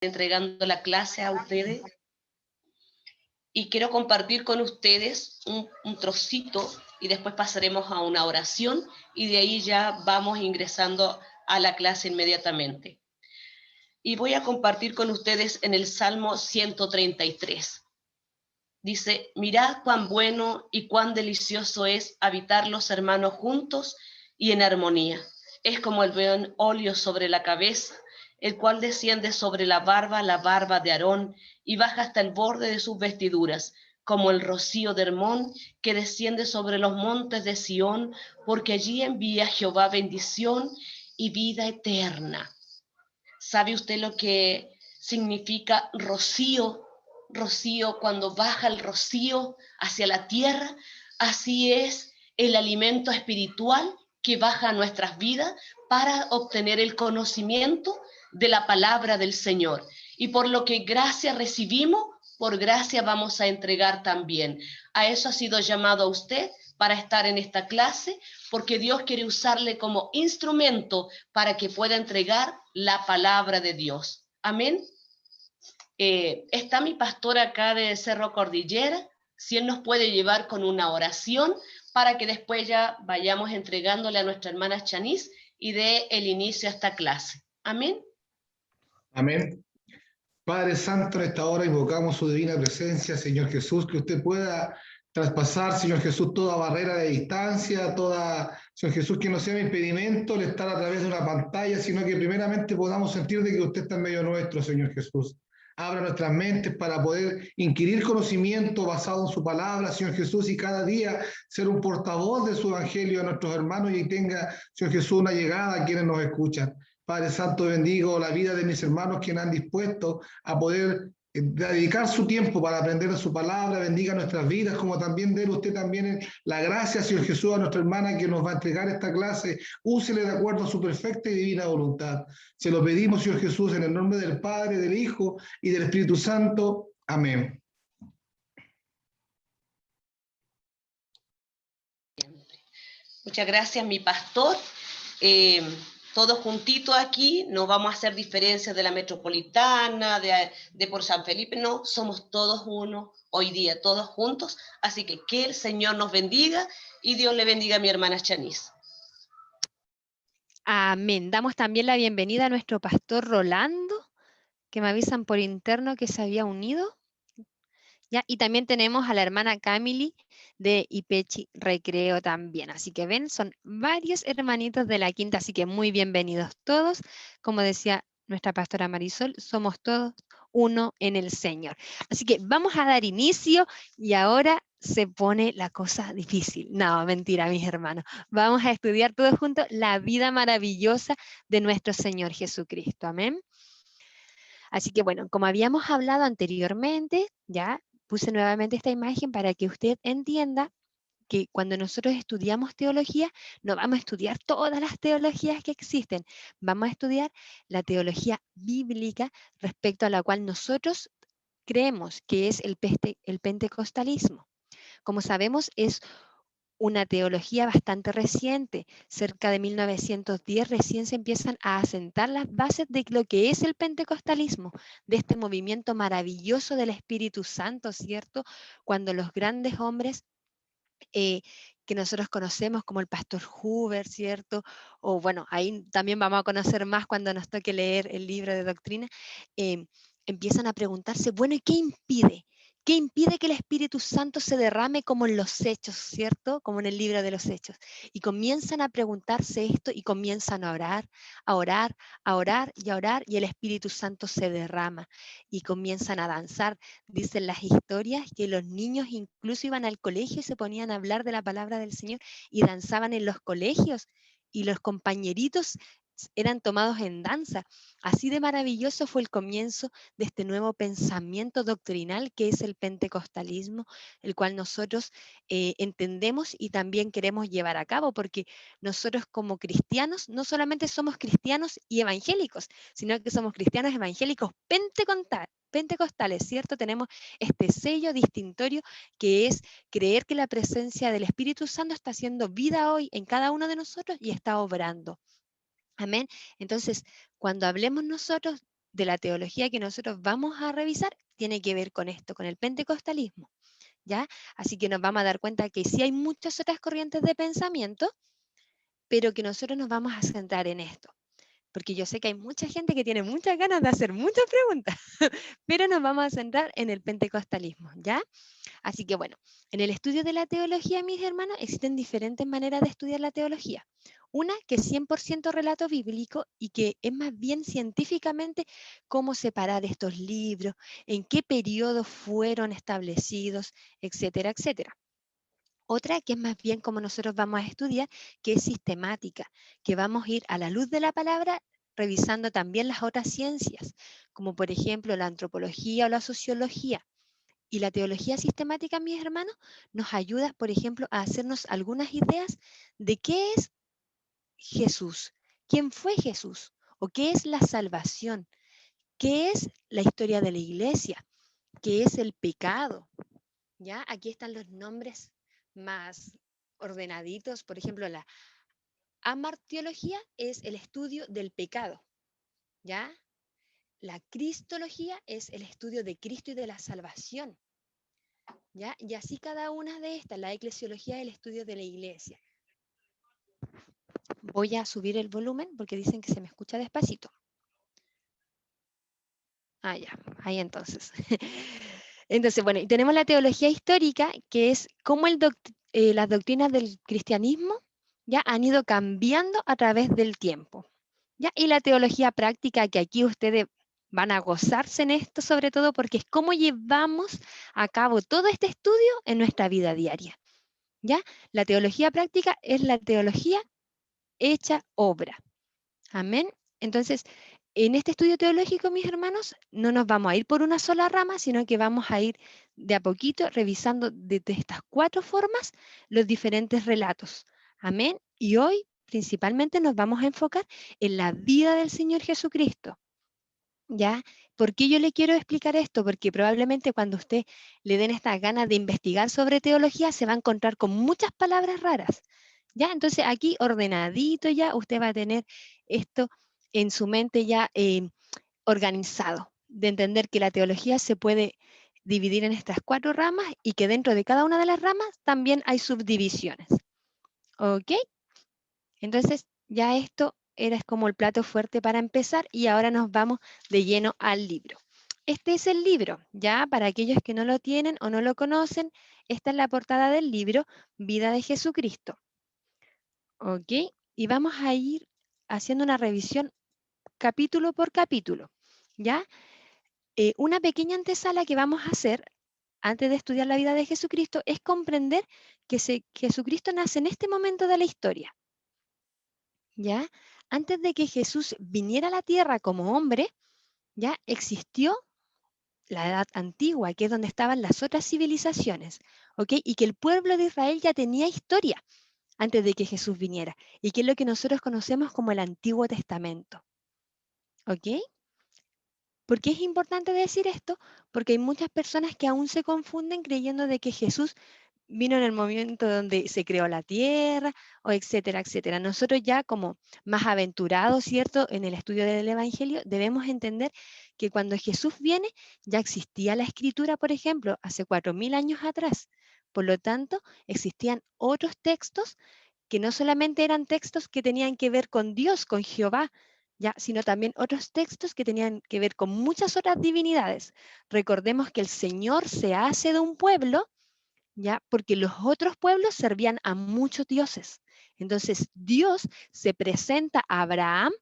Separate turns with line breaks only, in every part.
entregando la clase a ustedes y quiero compartir con ustedes un trocito y después pasaremos a una oración y de ahí ya vamos ingresando a la clase inmediatamente. Y voy a compartir con ustedes en el Salmo 133. Dice, mirad cuán bueno y cuán delicioso es habitar los hermanos juntos y en armonía. Es como el buen óleo sobre la cabeza, el cual desciende sobre la barba de Aarón, y baja hasta el borde de sus vestiduras, como el rocío de Hermón, que desciende sobre los montes de Sión, porque allí envía Jehová bendición y vida eterna. ¿Sabe usted lo que significa rocío? Rocío, cuando baja el rocío hacia la tierra, así es el alimento espiritual que baja a nuestras vidas para obtener el conocimiento de la palabra del Señor. Y por lo que gracia recibimos, por gracia vamos a entregar también. A eso ha sido llamado a usted para estar en esta clase, porque Dios quiere usarle como instrumento para que pueda entregar la palabra de Dios. Amén. Está mi pastor acá de Cerro Cordillera, si él nos puede llevar con una oración para que después ya vayamos entregándole a nuestra hermana Chanis y dé el inicio a esta clase. Amén.
Amén. Padre Santo, en esta hora invocamos su divina presencia, Señor Jesús, que usted pueda traspasar, Señor Jesús, toda barrera de distancia, Señor Jesús, que no sea un impedimento el estar a través de una pantalla, sino que primeramente podamos sentir de que usted está en medio nuestro, Señor Jesús. Abra nuestras mentes para poder inquirir conocimiento basado en su palabra, Señor Jesús, y cada día ser un portavoz de su evangelio a nuestros hermanos y tenga, Señor Jesús, una llegada a quienes nos escuchan. Padre Santo, bendigo la vida de mis hermanos que han dispuesto a poder dedicar su tiempo para aprender de su palabra, bendiga nuestras vidas, como también dé usted también la gracia, Señor Jesús, a nuestra hermana que nos va a entregar esta clase, úsele de acuerdo a su perfecta y divina voluntad. Se lo pedimos, Señor Jesús, en el nombre del Padre, del Hijo y del Espíritu Santo. Amén.
Muchas gracias, mi pastor. Todos juntitos aquí, no vamos a hacer diferencias de la metropolitana, de por San Felipe, no, somos todos uno hoy día, todos juntos, así que el Señor nos bendiga y Dios le bendiga a mi hermana Chanis.
Amén. Damos también la bienvenida a nuestro pastor Rolando, que me avisan por interno que se había unido. ¿Ya? Y también tenemos a la hermana Camily de Ipechi Recreo también. Así que ven, son varios hermanitos de la quinta, así que muy bienvenidos todos. Como decía nuestra pastora Marisol, somos todos uno en el Señor. Así que vamos a dar inicio y ahora se pone la cosa difícil. No, mentira, mis hermanos. Vamos a estudiar todos juntos la vida maravillosa de nuestro Señor Jesucristo. Amén. Así que bueno, como habíamos hablado anteriormente, ya puse nuevamente esta imagen para que usted entienda que cuando nosotros estudiamos teología, no vamos a estudiar todas las teologías que existen, vamos a estudiar la teología bíblica respecto a la cual nosotros creemos que es el pentecostalismo. Como sabemos, es una teología bastante reciente, cerca de 1910 recién se empiezan a asentar las bases de lo que es el pentecostalismo, de este movimiento maravilloso del Espíritu Santo, ¿cierto? Cuando los grandes hombres que nosotros conocemos como el pastor Hoover, ¿cierto? O bueno, ahí también vamos a conocer más cuando nos toque leer el libro de doctrina, empiezan a preguntarse, bueno, ¿y qué impide? ¿Qué impide que el Espíritu Santo se derrame como en los Hechos, ¿cierto? Como en el libro de los Hechos. Y comienzan a preguntarse esto y comienzan a orar, a orar, a orar y a orar, y el Espíritu Santo se derrama y comienzan a danzar. Dicen las historias que los niños incluso iban al colegio y se ponían a hablar de la palabra del Señor y danzaban en los colegios y los compañeritos eran tomados en danza. Así de maravilloso fue el comienzo de este nuevo pensamiento doctrinal que es el pentecostalismo, el cual nosotros entendemos y también queremos llevar a cabo, porque nosotros como cristianos no solamente somos cristianos y evangélicos, sino que somos cristianos evangélicos pentecostales, ¿cierto? Tenemos este sello distintorio que es creer que la presencia del Espíritu Santo está haciendo vida hoy en cada uno de nosotros y está obrando. Amén. Entonces, cuando hablemos nosotros de la teología que nosotros vamos a revisar tiene que ver con esto, con el pentecostalismo, ¿ya? Así que nos vamos a dar cuenta que sí hay muchas otras corrientes de pensamiento, pero que nosotros nos vamos a centrar en esto. Porque yo sé que hay mucha gente que tiene muchas ganas de hacer muchas preguntas, pero nos vamos a centrar en el pentecostalismo, ¿ya? Así que bueno, en el estudio de la teología, mis hermanos, existen diferentes maneras de estudiar la teología. Una que es 100% relato bíblico y que es más bien científicamente cómo separar estos libros, en qué periodo fueron establecidos, etcétera, etcétera. Otra que es más bien como nosotros vamos a estudiar, que es sistemática, que vamos a ir a la luz de la palabra revisando también las otras ciencias, como por ejemplo la antropología o la sociología. Y la teología sistemática, mis hermanos, nos ayuda, por ejemplo, a hacernos algunas ideas de qué es Jesús, quién fue Jesús, o qué es la salvación, qué es la historia de la iglesia, qué es el pecado. ¿Ya? Aquí están los nombres más ordenaditos. Por ejemplo, la amartiología es el estudio del pecado. ¿Ya? La cristología es el estudio de Cristo y de la salvación. ¿Ya? Y así cada una de estas, la eclesiología es el estudio de la iglesia. Voy a subir el volumen porque dicen que se me escucha despacito. Ah, ya, ahí entonces. Entonces, bueno, y tenemos la teología histórica, que es cómo las doctrinas del cristianismo ya han ido cambiando a través del tiempo. ¿Ya? Y la teología práctica, que aquí ustedes van a gozarse en esto, sobre todo porque es cómo llevamos a cabo todo este estudio en nuestra vida diaria. ¿Ya? La teología práctica es la teología hecha obra. Amén. Entonces, en este estudio teológico, mis hermanos, no nos vamos a ir por una sola rama, sino que vamos a ir de a poquito revisando de estas 4 formas los diferentes relatos. Amén. Y hoy principalmente nos vamos a enfocar en la vida del Señor Jesucristo. ¿Ya? ¿Por qué yo le quiero explicar esto? Porque probablemente cuando usted le den estas ganas de investigar sobre teología, se va a encontrar con muchas palabras raras. ¿Ya? Entonces aquí ordenadito ya, usted va a tener esto en su mente ya organizado, de entender que la teología se puede dividir en estas 4 ramas y que dentro de cada una de las ramas también hay subdivisiones. ¿Ok? Entonces ya esto era como el plato fuerte para empezar y ahora nos vamos de lleno al libro. Este es el libro, ya para aquellos que no lo tienen o no lo conocen, esta es la portada del libro Vida de Jesucristo. ¿Ok? Y vamos a ir haciendo una revisión capítulo por capítulo, ¿ya? Una pequeña antesala que vamos a hacer antes de estudiar la vida de Jesucristo es comprender que Jesucristo nace en este momento de la historia, ¿ya? Antes de que Jesús viniera a la tierra como hombre, ya existió la edad antigua, que es donde estaban las otras civilizaciones, ¿ok? Y que el pueblo de Israel ya tenía historia antes de que Jesús viniera, y que es lo que nosotros conocemos como el Antiguo Testamento, ¿ok? ¿Por qué es importante decir esto? Porque hay muchas personas que aún se confunden creyendo de que Jesús vino en el momento donde se creó la tierra, o etcétera, etcétera. Nosotros ya como más aventurados, ¿cierto? En el estudio del Evangelio, debemos entender que cuando Jesús viene, ya existía la escritura, por ejemplo, hace 4000 años atrás. Por lo tanto, existían otros textos que no solamente eran textos que tenían que ver con Dios, con Jehová, ya, sino también otros textos que tenían que ver con muchas otras divinidades. Recordemos que el Señor se hace de un pueblo, ¿ya? Porque los otros pueblos servían a muchos dioses. Entonces Dios se presenta a Abraham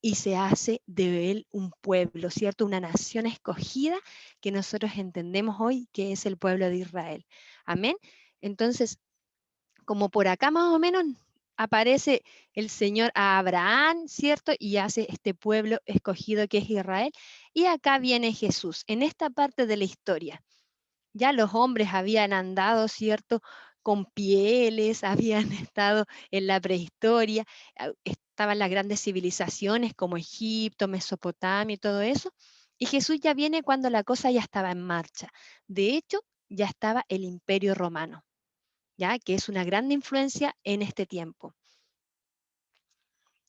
y se hace de él un pueblo, ¿cierto? Una nación escogida que nosotros entendemos hoy que es el pueblo de Israel. Amén. Entonces, como por acá más o menos aparece el Señor a Abraham, ¿cierto? Y hace este pueblo escogido que es Israel. Y acá viene Jesús, en esta parte de la historia. Ya los hombres habían andado, ¿cierto? Con pieles, habían estado en la prehistoria, estaban las grandes civilizaciones como Egipto, Mesopotamia y todo eso. Y Jesús ya viene cuando la cosa ya estaba en marcha. De hecho, ya estaba el Imperio Romano, ¿ya? Que es una gran influencia en este tiempo.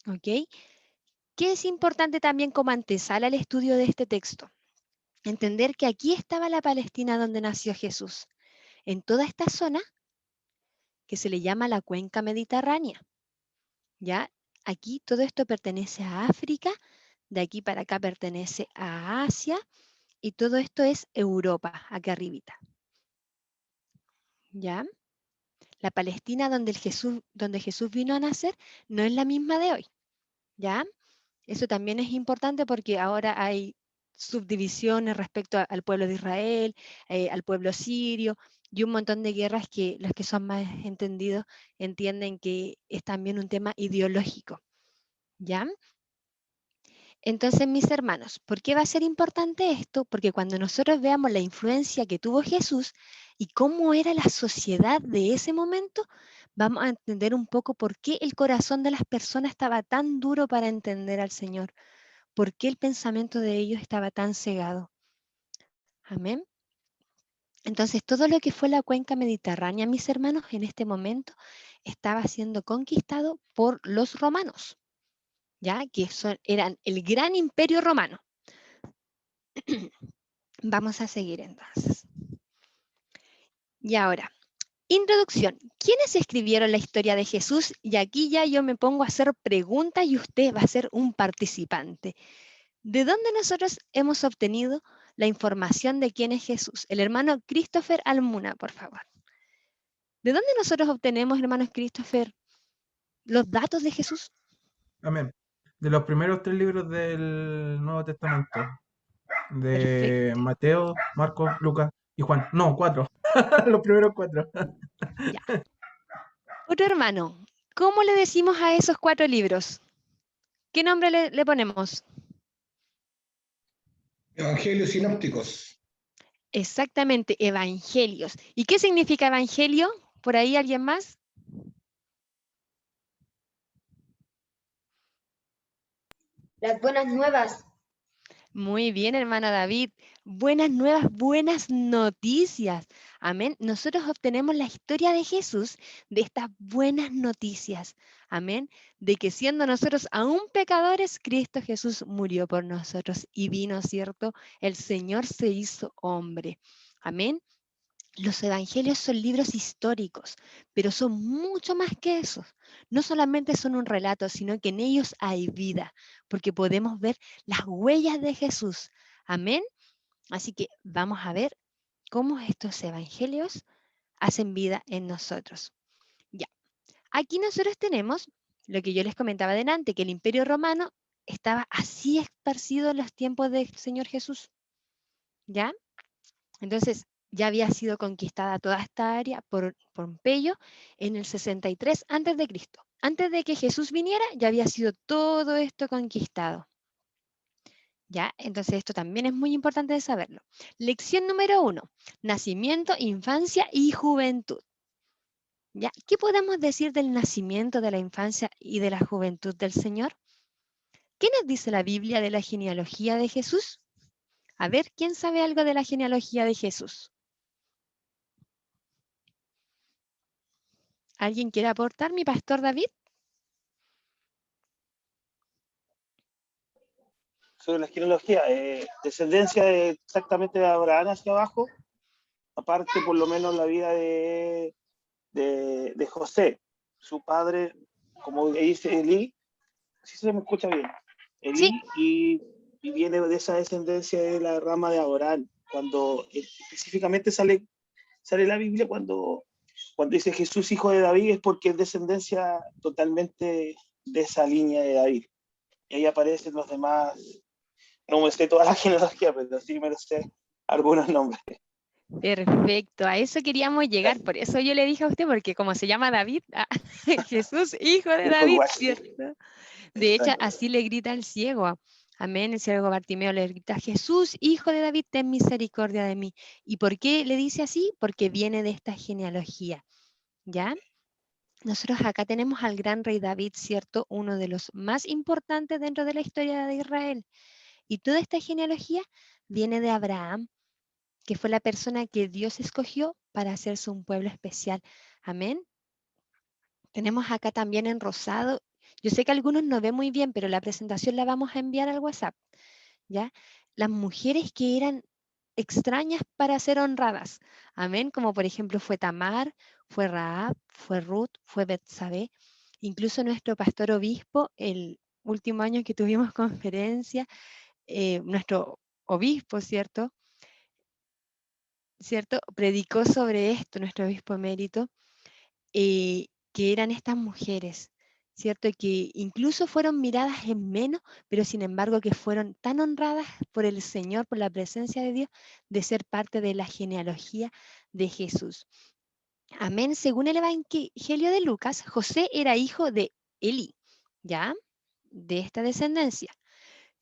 ¿Ok? ¿Qué ¿Qué es importante también como antesala al estudio de este texto? Entender que aquí estaba la Palestina donde nació Jesús, en toda esta zona que se le llama la cuenca mediterránea. ¿Ya? Aquí todo esto pertenece a África, de aquí para acá pertenece a Asia, y todo esto es Europa, acá arribita. ¿Ya? La Palestina donde Jesús vino a nacer no es la misma de hoy. ¿Ya? Eso también es importante porque ahora hay subdivisiones respecto al pueblo de Israel, al pueblo sirio, y un montón de guerras que los que son más entendidos entienden que es también un tema ideológico. ¿Ya? Entonces, mis hermanos, ¿por qué va a ser importante esto? Porque cuando nosotros veamos la influencia que tuvo Jesús y cómo era la sociedad de ese momento, vamos a entender un poco por qué el corazón de las personas estaba tan duro para entender al Señor, por qué el pensamiento de ellos estaba tan cegado. Amén. Entonces, todo lo que fue la cuenca mediterránea, mis hermanos, en este momento estaba siendo conquistado por los romanos, ¿ya? Que eran el gran imperio romano. Vamos a seguir entonces. Y ahora, introducción. ¿Quiénes escribieron la historia de Jesús? Y aquí ya yo me pongo a hacer preguntas y usted va a ser un participante. ¿De dónde nosotros hemos obtenido la información de quién es Jesús? El hermano Christopher Almuna, por favor. ¿De dónde nosotros obtenemos, hermanos Christopher, los datos de Jesús?
Amén. De los primeros 3 libros del Nuevo Testamento, de
Perfecto.
Mateo, Marcos, Lucas y Juan. No, 4. Los primeros 4.
Ya. Otro hermano, ¿cómo le decimos a esos 4 libros? ¿Qué nombre le ponemos?
Evangelios sinópticos.
Exactamente, evangelios. ¿Y qué significa evangelio? ¿Por ahí alguien más?
Las buenas nuevas.
Muy bien, hermano David. Buenas nuevas, buenas noticias. Amén. Nosotros obtenemos la historia de Jesús de estas buenas noticias. Amén. De que siendo nosotros aún pecadores, Cristo Jesús murió por nosotros y vino, ¿cierto? El Señor se hizo hombre. Amén. Los evangelios son libros históricos, pero son mucho más que eso. No solamente son un relato, sino que en ellos hay vida, porque podemos ver las huellas de Jesús. Amén. Así que vamos a ver cómo estos evangelios hacen vida en nosotros. Ya. Aquí nosotros tenemos lo que yo les comentaba delante, que el Imperio Romano estaba así esparcido en los tiempos del Señor Jesús. ¿Ya? Entonces, ya había sido conquistada toda esta área por Pompeyo en el 63 a.C. Antes de que Jesús viniera, ya había sido todo esto conquistado. ¿Ya? Entonces, esto también es muy importante de saberlo. Lección número 1. Nacimiento, infancia y juventud. ¿Ya? ¿Qué podemos decir del nacimiento, de la infancia y de la juventud del Señor? ¿Qué nos dice la Biblia de la genealogía de Jesús? A ver, ¿quién sabe algo de la genealogía de Jesús? ¿Alguien quiere aportar, mi pastor David?
Sobre la genealogía, descendencia exactamente de Abraham hacia abajo, aparte por lo menos la vida de José, su padre, como dice Elí, si se me escucha bien,
Sí.
Elí, y viene de esa descendencia de la rama de Abraham, cuando específicamente sale la Biblia cuando dice Jesús hijo de David es porque es descendencia totalmente de esa línea de David. Y ahí aparecen los demás. No me sé toda la genealogía, pero sí me sé algunos nombres.
Perfecto, a eso queríamos llegar, por eso yo le dije a usted, porque como se llama David, Jesús, hijo de David, ¿cierto? De hecho, así le grita al ciego, amén, el ciego Bartimeo le grita, Jesús, hijo de David, ten misericordia de mí. ¿Y por qué le dice así? Porque viene de esta genealogía, ¿ya? Nosotros acá tenemos al gran rey David, ¿cierto? Uno de los más importantes dentro de la historia de Israel. Y toda esta genealogía viene de Abraham, que fue la persona que Dios escogió para hacerse un pueblo especial. Amén. Tenemos acá también en rosado, Yo sé que algunos no ven muy bien, pero la presentación la vamos a enviar al WhatsApp, ¿ya? Las mujeres que eran extrañas para ser honradas, amén, como por ejemplo fue Tamar, fue Rahab, fue Ruth, fue Betsabé, incluso nuestro pastor obispo, el último año que tuvimos conferencia, nuestro obispo, ¿cierto? Predicó sobre esto, nuestro obispo emérito, que eran estas mujeres, ¿cierto? Que incluso fueron miradas en menos, pero sin embargo que fueron tan honradas por el Señor, por la presencia de Dios, de ser parte de la genealogía de Jesús. Amén. Según el Evangelio de Lucas, José era hijo de Elí, ¿ya? De esta descendencia.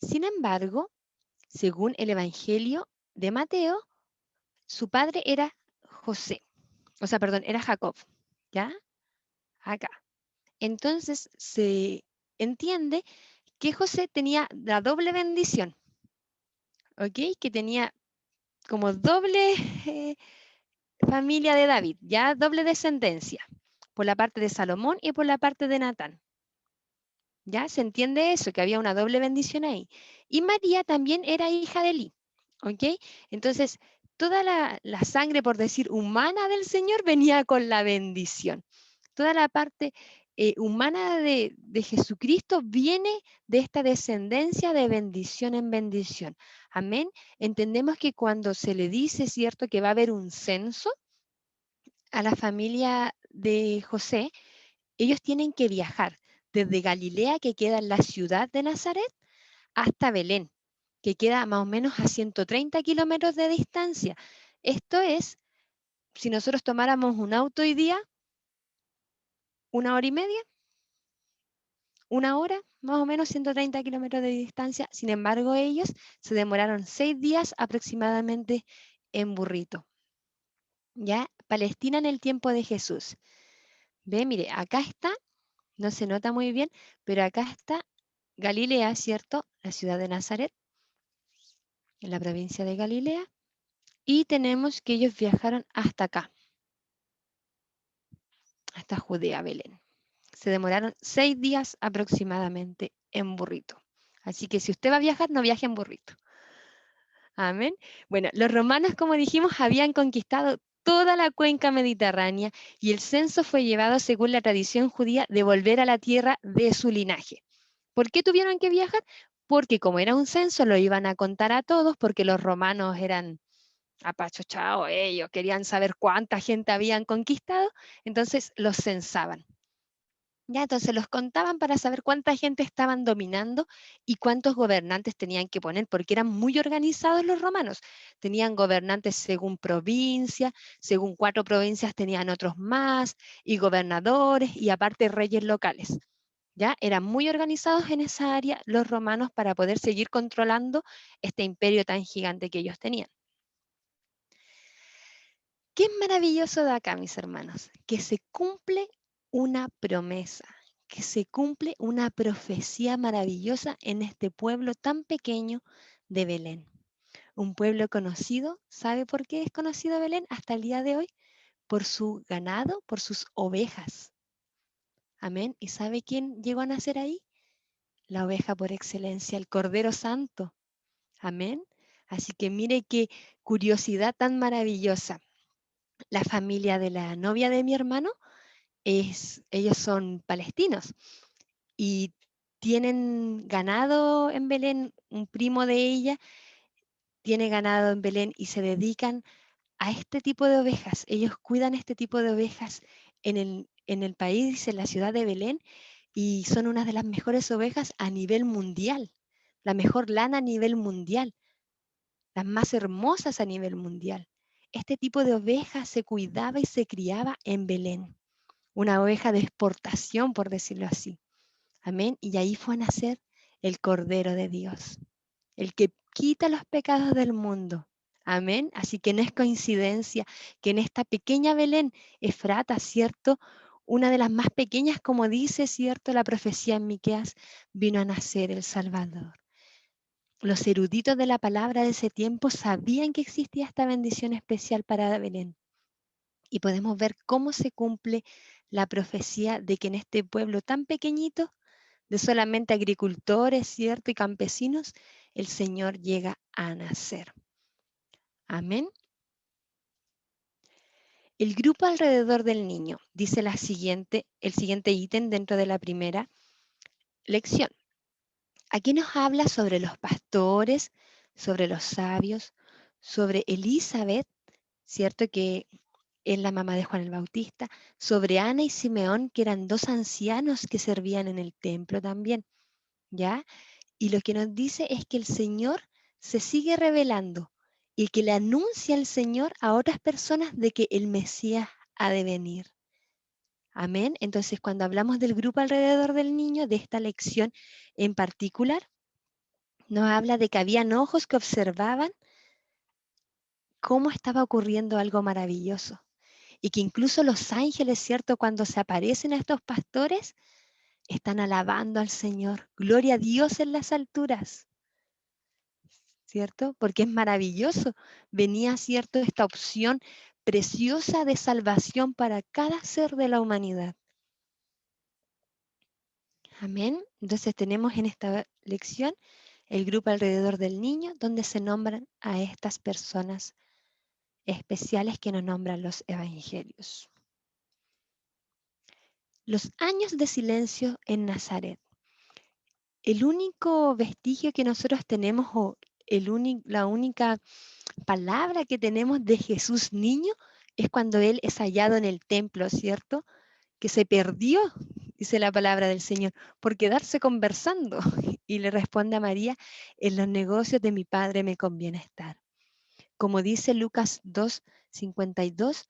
Sin embargo, según el Evangelio de Mateo, su padre era José, era Jacob, ¿ya? Acá. Entonces se entiende que José tenía la doble bendición, ¿ok? Que tenía como doble familia de David, ya doble descendencia, por la parte de Salomón y por la parte de Natán. ¿Ya? Se entiende eso, que había una doble bendición ahí. Y María también era hija de Elí, ¿ok? Entonces, toda la sangre, por decir, humana del Señor venía con la bendición. Toda la parte humana de Jesucristo viene de esta descendencia de bendición en bendición. Amén. Entendemos que cuando se le dice, ¿cierto?, que va a haber un censo a la familia de José, ellos tienen que viajar desde Galilea, que queda en la ciudad de Nazaret, hasta Belén, que queda más o menos a 130 kilómetros de distancia. Esto es, si nosotros tomáramos un auto hoy día, 1 hora y media, 1 hora, más o menos 130 kilómetros de distancia. Sin embargo, ellos se demoraron 6 días aproximadamente en burrito. ¿Ya? Palestina en el tiempo de Jesús. Ve, mire, acá está, no se nota muy bien, pero acá está Galilea, ¿cierto? La ciudad de Nazaret, en la provincia de Galilea. Y tenemos que ellos viajaron hasta acá, hasta Judea, Belén. Se demoraron 6 días aproximadamente en burrito. Así que si usted va a viajar, no viaje en burrito. Amén. Bueno, los romanos, como dijimos, habían conquistado toda la cuenca mediterránea y el censo fue llevado, según la tradición judía, de volver a la tierra de su linaje. ¿Por qué tuvieron que viajar? Porque como era un censo, lo iban a contar a todos, porque los romanos eran apachochados, ellos querían saber cuánta gente habían conquistado, entonces los censaban. Ya, entonces los contaban para saber cuánta gente estaban dominando y cuántos gobernantes tenían que poner, porque eran muy organizados los romanos. Tenían gobernantes según provincia, según 4 provincias tenían otros más, y gobernadores, y aparte reyes locales. ¿Ya? Eran muy organizados en esa área los romanos para poder seguir controlando este imperio tan gigante que ellos tenían. ¿Qué es maravilloso de acá, mis hermanos? Que se cumple una promesa, que se cumple una profecía maravillosa en este pueblo tan pequeño de Belén. Un pueblo conocido, ¿sabe por qué es conocido Belén hasta el día de hoy? Por su ganado, por sus ovejas. Amén. ¿Y sabe quién llegó a nacer ahí? La oveja por excelencia, el Cordero Santo. Amén. Así que mire qué curiosidad tan maravillosa. La familia de la novia de mi hermano, ellos son palestinos y tienen ganado en Belén. Un primo de ella tiene ganado en Belén y se dedican a este tipo de ovejas. Ellos cuidan este tipo de ovejas en el país, en la ciudad de Belén, y son una de las mejores ovejas a nivel mundial, la mejor lana a nivel mundial, las más hermosas a nivel mundial. Este tipo de oveja se cuidaba y se criaba en Belén, una oveja de exportación, por decirlo así. Amén. Y ahí fue a nacer el Cordero de Dios, el que quita los pecados del mundo. Amén. Así que no es coincidencia que en esta pequeña Belén, Efrata, ¿cierto? Una de las más pequeñas, como dice, ¿cierto? La profecía en Miqueas, vino a nacer el Salvador. Los eruditos de la palabra de ese tiempo sabían que existía esta bendición especial para Belén. Y podemos ver cómo se cumple la profecía de que en este pueblo tan pequeñito de solamente agricultores, ¿cierto? Y campesinos, el Señor llega a nacer. Amén. El grupo alrededor del niño, dice el siguiente ítem dentro de la primera lección. Aquí nos habla sobre los pastores, sobre los sabios, sobre Elizabeth, ¿cierto? Que es la mamá de Juan el Bautista, sobre Ana y Simeón, que eran dos ancianos que servían en el templo también, ¿ya? Y lo que nos dice es que el Señor se sigue revelando y que le anuncia al Señor a otras personas de que el Mesías ha de venir. Amén. Entonces, cuando hablamos del grupo alrededor del niño, de esta lección en particular, nos habla de que habían ojos que observaban cómo estaba ocurriendo algo maravilloso. Y que incluso los ángeles, ¿cierto? Cuando se aparecen a estos pastores, están alabando al Señor. Gloria a Dios en las alturas, ¿cierto? Porque es maravilloso. Venía, ¿cierto? Esta opción preciosa de salvación para cada ser de la humanidad. Amén. Entonces tenemos en esta lección el grupo alrededor del niño, donde se nombran a estas personas especiales que nos nombran los evangelios. Los años de silencio en Nazaret. El único vestigio que nosotros tenemos, o la única palabra que tenemos de Jesús niño, es cuando Él es hallado en el templo, ¿cierto? Que se perdió, dice la palabra del Señor, por quedarse conversando. Y le responde a María, en los negocios de mi Padre me conviene estar. Como dice Lucas 2:52,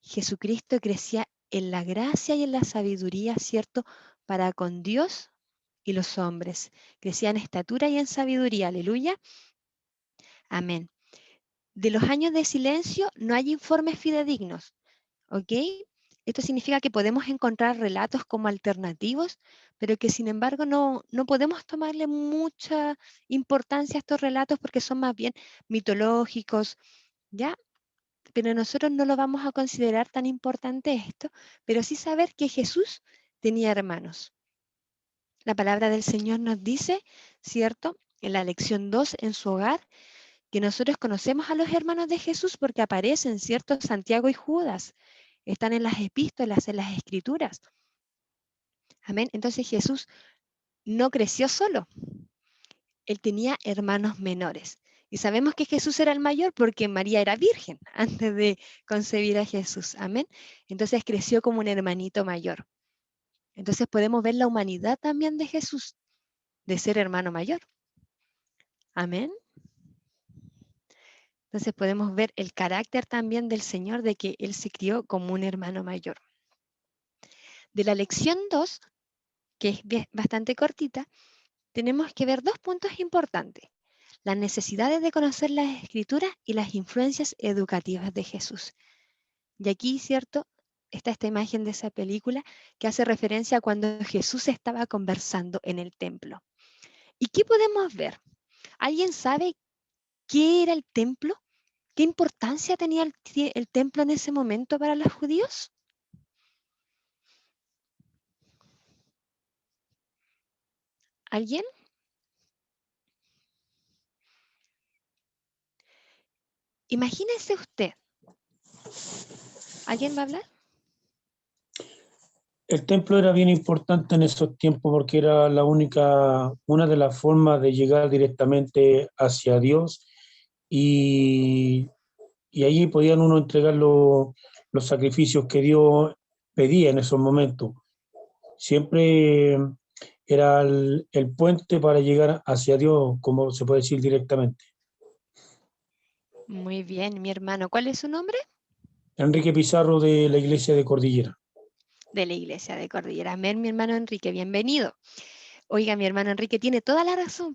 Jesucristo crecía en la gracia y en la sabiduría, ¿cierto? Para con Dios y los hombres. Crecía en estatura y en sabiduría, aleluya. Amén. De los años de silencio no hay informes fidedignos, ¿ok? Esto significa que podemos encontrar relatos como alternativos, pero que sin embargo no podemos tomarle mucha importancia a estos relatos porque son más bien mitológicos, ¿ya? Pero nosotros no lo vamos a considerar tan importante esto, pero sí saber que Jesús tenía hermanos. La palabra del Señor nos dice, ¿cierto? En la lección 2, en su hogar, que nosotros conocemos a los hermanos de Jesús porque aparecen, ¿cierto? Santiago y Judas. Están en las epístolas, en las escrituras. Amén. Entonces Jesús no creció solo. Él tenía hermanos menores. Y sabemos que Jesús era el mayor porque María era virgen antes de concebir a Jesús. Amén. Entonces creció como un hermanito mayor. Entonces podemos ver la humanidad también de Jesús, de ser hermano mayor. Amén. Entonces podemos ver el carácter también del Señor de que Él se crió como un hermano mayor. De la lección 2, que es bastante cortita, tenemos que ver dos puntos importantes. Las necesidades de conocer las Escrituras y las influencias educativas de Jesús. Y aquí, ¿cierto? Está esta imagen de esa película que hace referencia a cuando Jesús estaba conversando en el templo. ¿Y qué podemos ver? ¿Alguien sabe qué era el templo? ¿Qué importancia tenía el templo en ese momento para los judíos? ¿Alguien? Imagínese usted. ¿Alguien va a hablar?
El templo era bien importante en esos tiempos porque era una de las formas de llegar directamente hacia Dios y allí podían uno entregar los sacrificios que Dios pedía en esos momentos. Siempre era el puente para llegar hacia Dios, como se puede decir directamente.
Muy bien, mi hermano. ¿Cuál es su nombre?
Enrique Pizarro, de la Iglesia de Cordillera.
De la Iglesia de Cordillera. Amén, mi hermano Enrique, bienvenido. Oiga, mi hermano Enrique tiene toda la razón.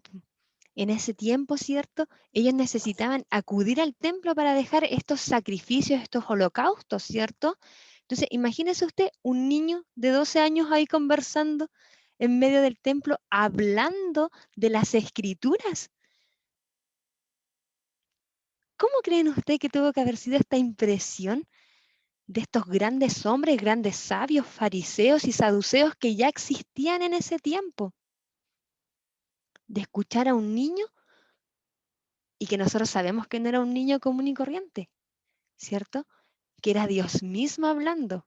En ese tiempo, ¿cierto? Ellos necesitaban acudir al templo para dejar estos sacrificios, estos holocaustos, ¿cierto? Entonces, imagínese usted un niño de 12 años ahí conversando en medio del templo, hablando de las Escrituras. ¿Cómo creen ustedes que tuvo que haber sido esta impresión de estos grandes hombres, grandes sabios, fariseos y saduceos que ya existían en ese tiempo? de escuchar a un niño y que nosotros sabemos que no era un niño común y corriente, ¿cierto? Que era Dios mismo hablando.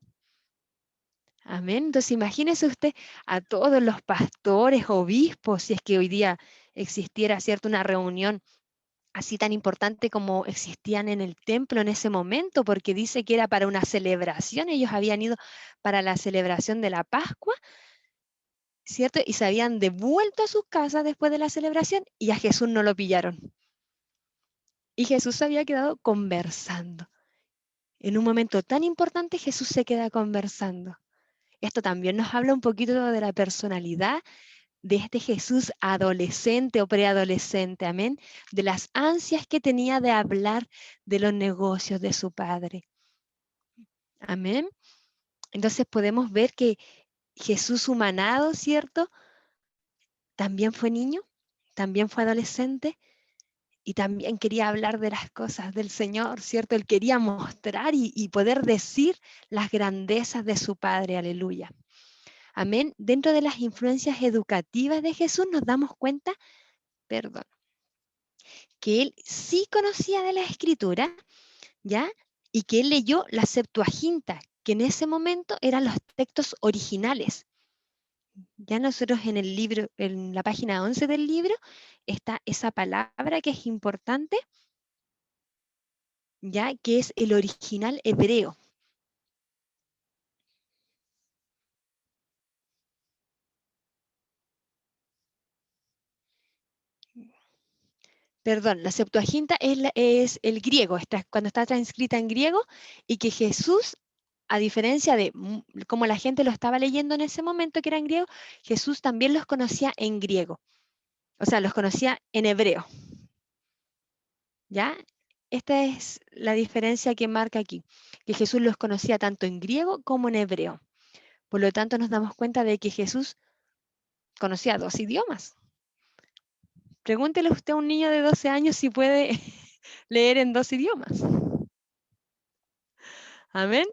Amén. Entonces imagínese usted a todos los pastores, obispos, si es que hoy día existiera, ¿cierto?, una reunión así tan importante como existían en el templo en ese momento, porque dice que era para una celebración, ellos habían ido para la celebración de la Pascua, ¿cierto? Y se habían devuelto a sus casas después de la celebración y a Jesús no lo pillaron. Y Jesús había quedado conversando. En un momento tan importante, Jesús se queda conversando. Esto también nos habla un poquito de la personalidad de este Jesús adolescente o preadolescente, amén, de las ansias que tenía de hablar de los negocios de su padre. Amén. Entonces podemos ver que Jesús humanado, ¿cierto? También fue niño, también fue adolescente y también quería hablar de las cosas del Señor, ¿cierto? Él quería mostrar y poder decir las grandezas de su Padre, aleluya. Amén. Dentro de las influencias educativas de Jesús nos damos cuenta, perdón, que él sí conocía de la Escritura, ¿ya? Y que él leyó la Septuaginta, que en ese momento eran los textos originales. Ya nosotros en el libro, en la página 11 del libro, está esa palabra que es importante, ya que es el original hebreo. Perdón, la Septuaginta es el griego, cuando está transcrita en griego, y que Jesús, a diferencia de como la gente lo estaba leyendo en ese momento, que era en griego, Jesús también los conocía en griego, o sea, los conocía en hebreo. ¿Ya? Esta es la diferencia que marca aquí, que Jesús los conocía tanto en griego como en hebreo. Por lo tanto, nos damos cuenta de que Jesús conocía 2 idiomas. Pregúntele usted a un niño de 12 años si puede leer en 2 idiomas. Amén.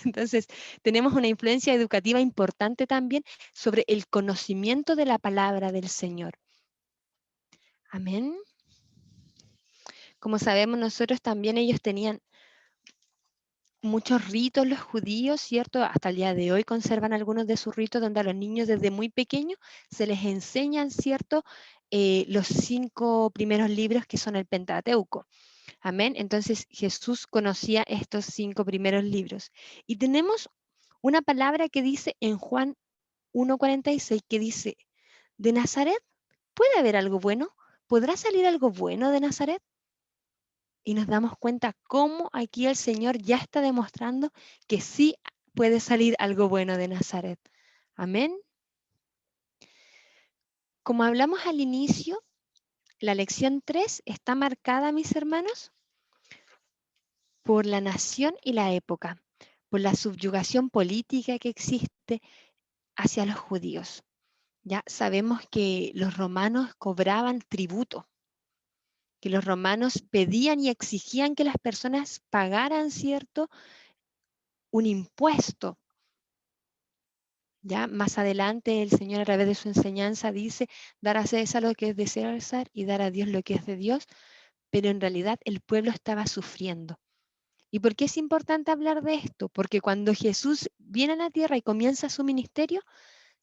Entonces, tenemos una influencia educativa importante también sobre el conocimiento de la palabra del Señor. Amén. Como sabemos nosotros, también ellos tenían muchos ritos, los judíos, ¿cierto? Hasta el día de hoy conservan algunos de sus ritos donde a los niños desde muy pequeños se les enseñan, ¿cierto? Los 5 primeros libros que son el Pentateuco. Amén. Entonces Jesús conocía estos 5 primeros libros. Y tenemos una palabra que dice en Juan 1:46 que dice, ¿de Nazaret puede haber algo bueno? ¿Podrá salir algo bueno de Nazaret? Y nos damos cuenta cómo aquí el Señor ya está demostrando que sí puede salir algo bueno de Nazaret. Amén. Como hablamos al inicio, la lección 3 está marcada, mis hermanos, por la nación y la época, por la subyugación política que existe hacia los judíos. Ya sabemos que los romanos cobraban tributo, que los romanos pedían y exigían que las personas pagaran, ¿cierto?, un impuesto. Ya más adelante el Señor a través de su enseñanza dice, dar a César lo que es de César y dar a Dios lo que es de Dios, pero en realidad el pueblo estaba sufriendo. ¿Y por qué es importante hablar de esto? Porque cuando Jesús viene a la tierra y comienza su ministerio,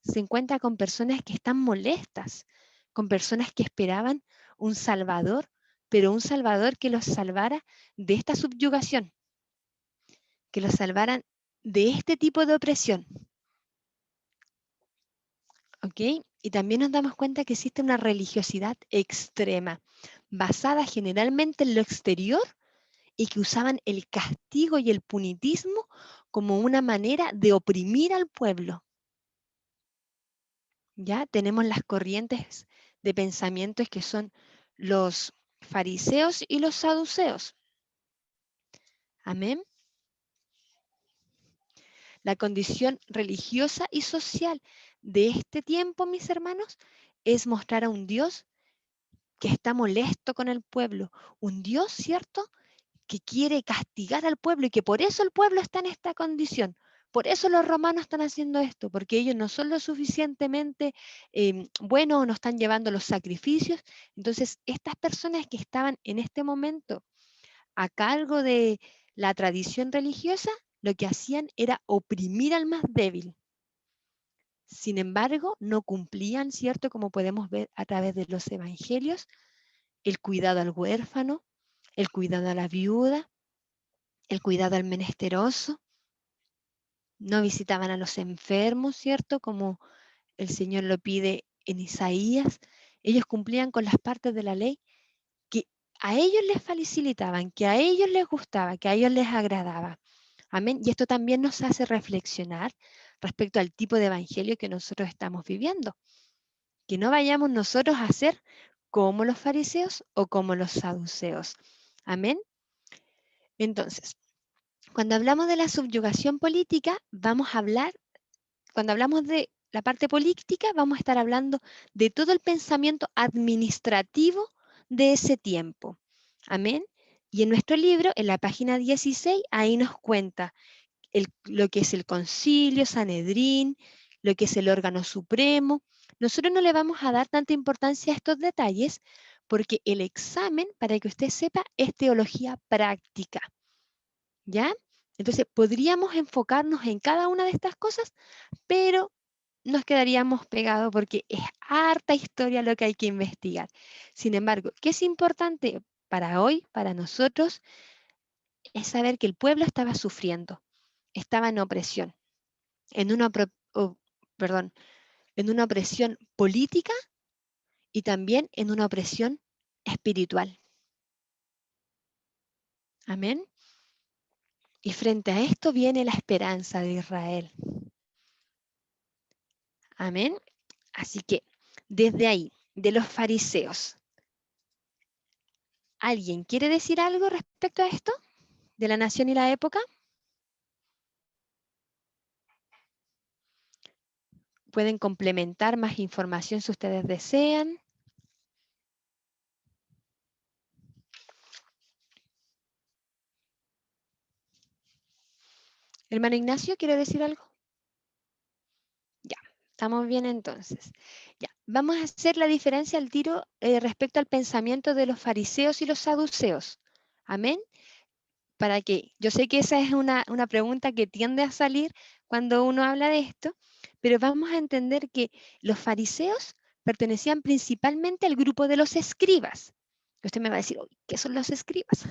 se encuentra con personas que están molestas, con personas que esperaban un Salvador, pero un Salvador que los salvara de esta subyugación, que los salvaran de este tipo de opresión. ¿Ok? Y también nos damos cuenta que existe una religiosidad extrema, basada generalmente en lo exterior y que usaban el castigo y el punitismo como una manera de oprimir al pueblo. Ya tenemos las corrientes de pensamientos que son los fariseos y los saduceos. Amén. La condición religiosa y social de este tiempo, mis hermanos, es mostrar a un Dios que está molesto con el pueblo, un Dios, ¿cierto?, que quiere castigar al pueblo y que por eso el pueblo está en esta condición, Por eso los romanos están haciendo esto, porque ellos no son lo suficientemente buenos o no están llevando los sacrificios. Entonces, estas personas que estaban en este momento a cargo de la tradición religiosa, lo que hacían era oprimir al más débil. Sin embargo, no cumplían, ¿cierto? Como podemos ver a través de los evangelios, el cuidado al huérfano, el cuidado a la viuda, el cuidado al menesteroso. No visitaban a los enfermos, ¿cierto? Como el Señor lo pide en Isaías. Ellos cumplían con las partes de la ley que a ellos les facilitaban, que a ellos les gustaba, que a ellos les agradaba. Amén. Y esto también nos hace reflexionar respecto al tipo de evangelio que nosotros estamos viviendo. Que no vayamos nosotros a ser como los fariseos o como los saduceos. Amén. Entonces, cuando hablamos de la subyugación política, vamos a hablar, cuando hablamos de la parte política, vamos a estar hablando de todo el pensamiento administrativo de ese tiempo. Amén. Y en nuestro libro, en la página 16, ahí nos cuenta lo que es el concilio, Sanedrín, lo que es el órgano supremo. Nosotros no le vamos a dar tanta importancia a estos detalles porque el examen, para que usted sepa, es teología práctica. ¿Ya? Entonces, podríamos enfocarnos en cada una de estas cosas, pero nos quedaríamos pegados porque es harta historia lo que hay que investigar. Sin embargo, ¿qué es importante para hoy, para nosotros? Es saber que el pueblo estaba sufriendo, estaba en opresión, en una, en una opresión política y también en una opresión espiritual. Amén. Y frente a esto viene la esperanza de Israel. Amén. Así que desde ahí, de los fariseos, ¿alguien quiere decir algo respecto a esto? ¿De la nación y la época? Pueden complementar más información si ustedes desean. Hermano Ignacio, ¿quiere decir algo? Ya, estamos bien entonces. Ya, vamos a hacer la diferencia al tiro respecto al pensamiento de los fariseos y los saduceos. Amén. Para que, yo sé que esa es una pregunta que tiende a salir cuando uno habla de esto, pero vamos a entender que los fariseos pertenecían principalmente al grupo de los escribas. Usted me va a decir, ¿qué son los escribas?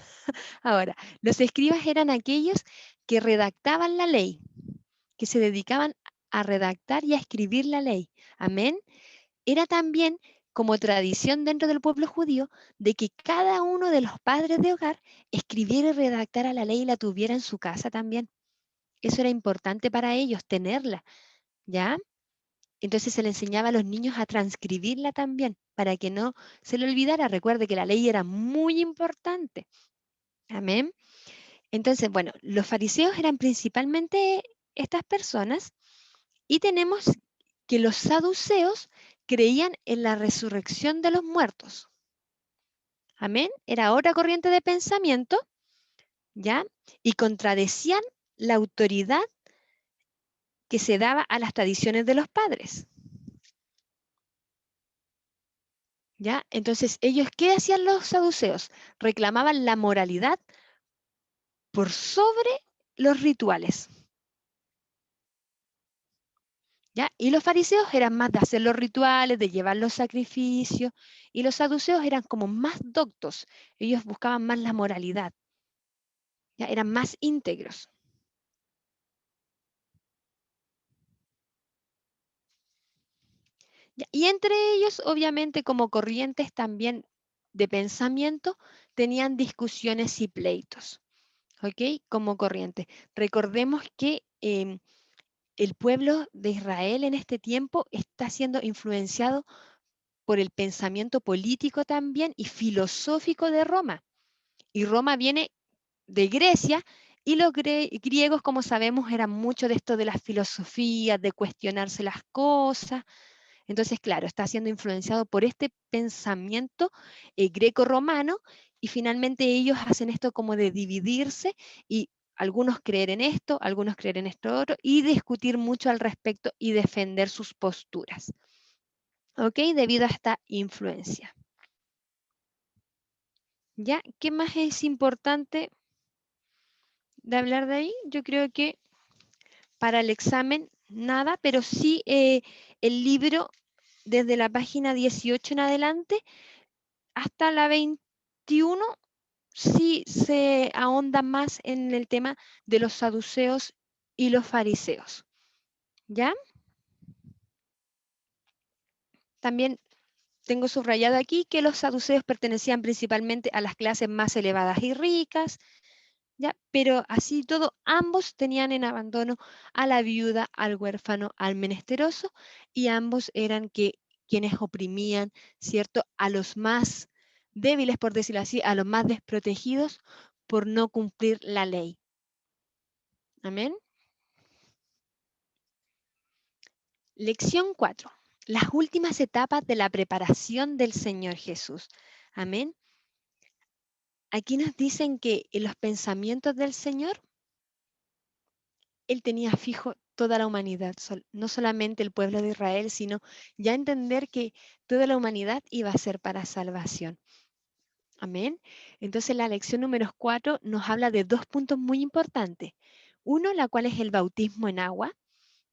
Ahora, los escribas eran aquellos que redactaban la ley, que se dedicaban a redactar y a escribir la ley. Amén. Era también como tradición dentro del pueblo judío de que cada uno de los padres de hogar escribiera y redactara la ley y la tuviera en su casa también. Eso era importante para ellos, tenerla, ¿ya? Entonces se le enseñaba a los niños a transcribirla también, para que no se le olvidara. Recuerde que la ley era muy importante. Amén. Entonces, bueno, los fariseos eran principalmente estas personas y tenemos que los saduceos creían en la resurrección de los muertos. Amén. Era otra corriente de pensamiento, ¿ya? Y contradecían la autoridad que se daba a las tradiciones de los padres. ¿Ya? Entonces, ellos, ¿qué hacían los saduceos? Reclamaban la moralidad por sobre los rituales. ¿Ya? Y los fariseos eran más de hacer los rituales, de llevar los sacrificios, y los saduceos eran como más doctos, ellos buscaban más la moralidad, ¿ya? Eran más íntegros. ¿Ya? Y entre ellos, obviamente, como corrientes también de pensamiento, tenían discusiones y pleitos, ¿ok? Como corriente. Recordemos que el pueblo de Israel en este tiempo está siendo influenciado por el pensamiento político también y filosófico de Roma. Y Roma viene de Grecia y los griegos, como sabemos, eran mucho de esto de las filosofías, de cuestionarse las cosas. Entonces, claro, está siendo influenciado por este pensamiento greco-romano y finalmente ellos hacen esto como de dividirse y algunos creer en esto, algunos creer en esto otro, y discutir mucho al respecto y defender sus posturas. ¿Ok? Debido a esta influencia. ¿Ya? ¿Qué más es importante de hablar de ahí? Yo creo que para el examen nada, pero sí el libro desde la página 18 en adelante hasta la 21 sí se ahonda más en el tema de los saduceos y los fariseos. ¿Ya? También tengo subrayado aquí que los saduceos pertenecían principalmente a las clases más elevadas y ricas, ¿ya? Pero así todo, ambos tenían en abandono a la viuda, al huérfano, al menesteroso, y ambos eran quienes oprimían, ¿cierto?, a los más débiles, por decirlo así, a los más desprotegidos por no cumplir la ley. Amén. Lección 4. Las últimas etapas de la preparación del Señor Jesús. Amén. Aquí nos dicen que en los pensamientos del Señor, Él tenía fijo toda la humanidad, no solamente el pueblo de Israel, sino ya entender que toda la humanidad iba a ser para salvación. Amén. Entonces la lección número 4 nos habla de dos puntos muy importantes. Uno, la cual es el bautismo en agua,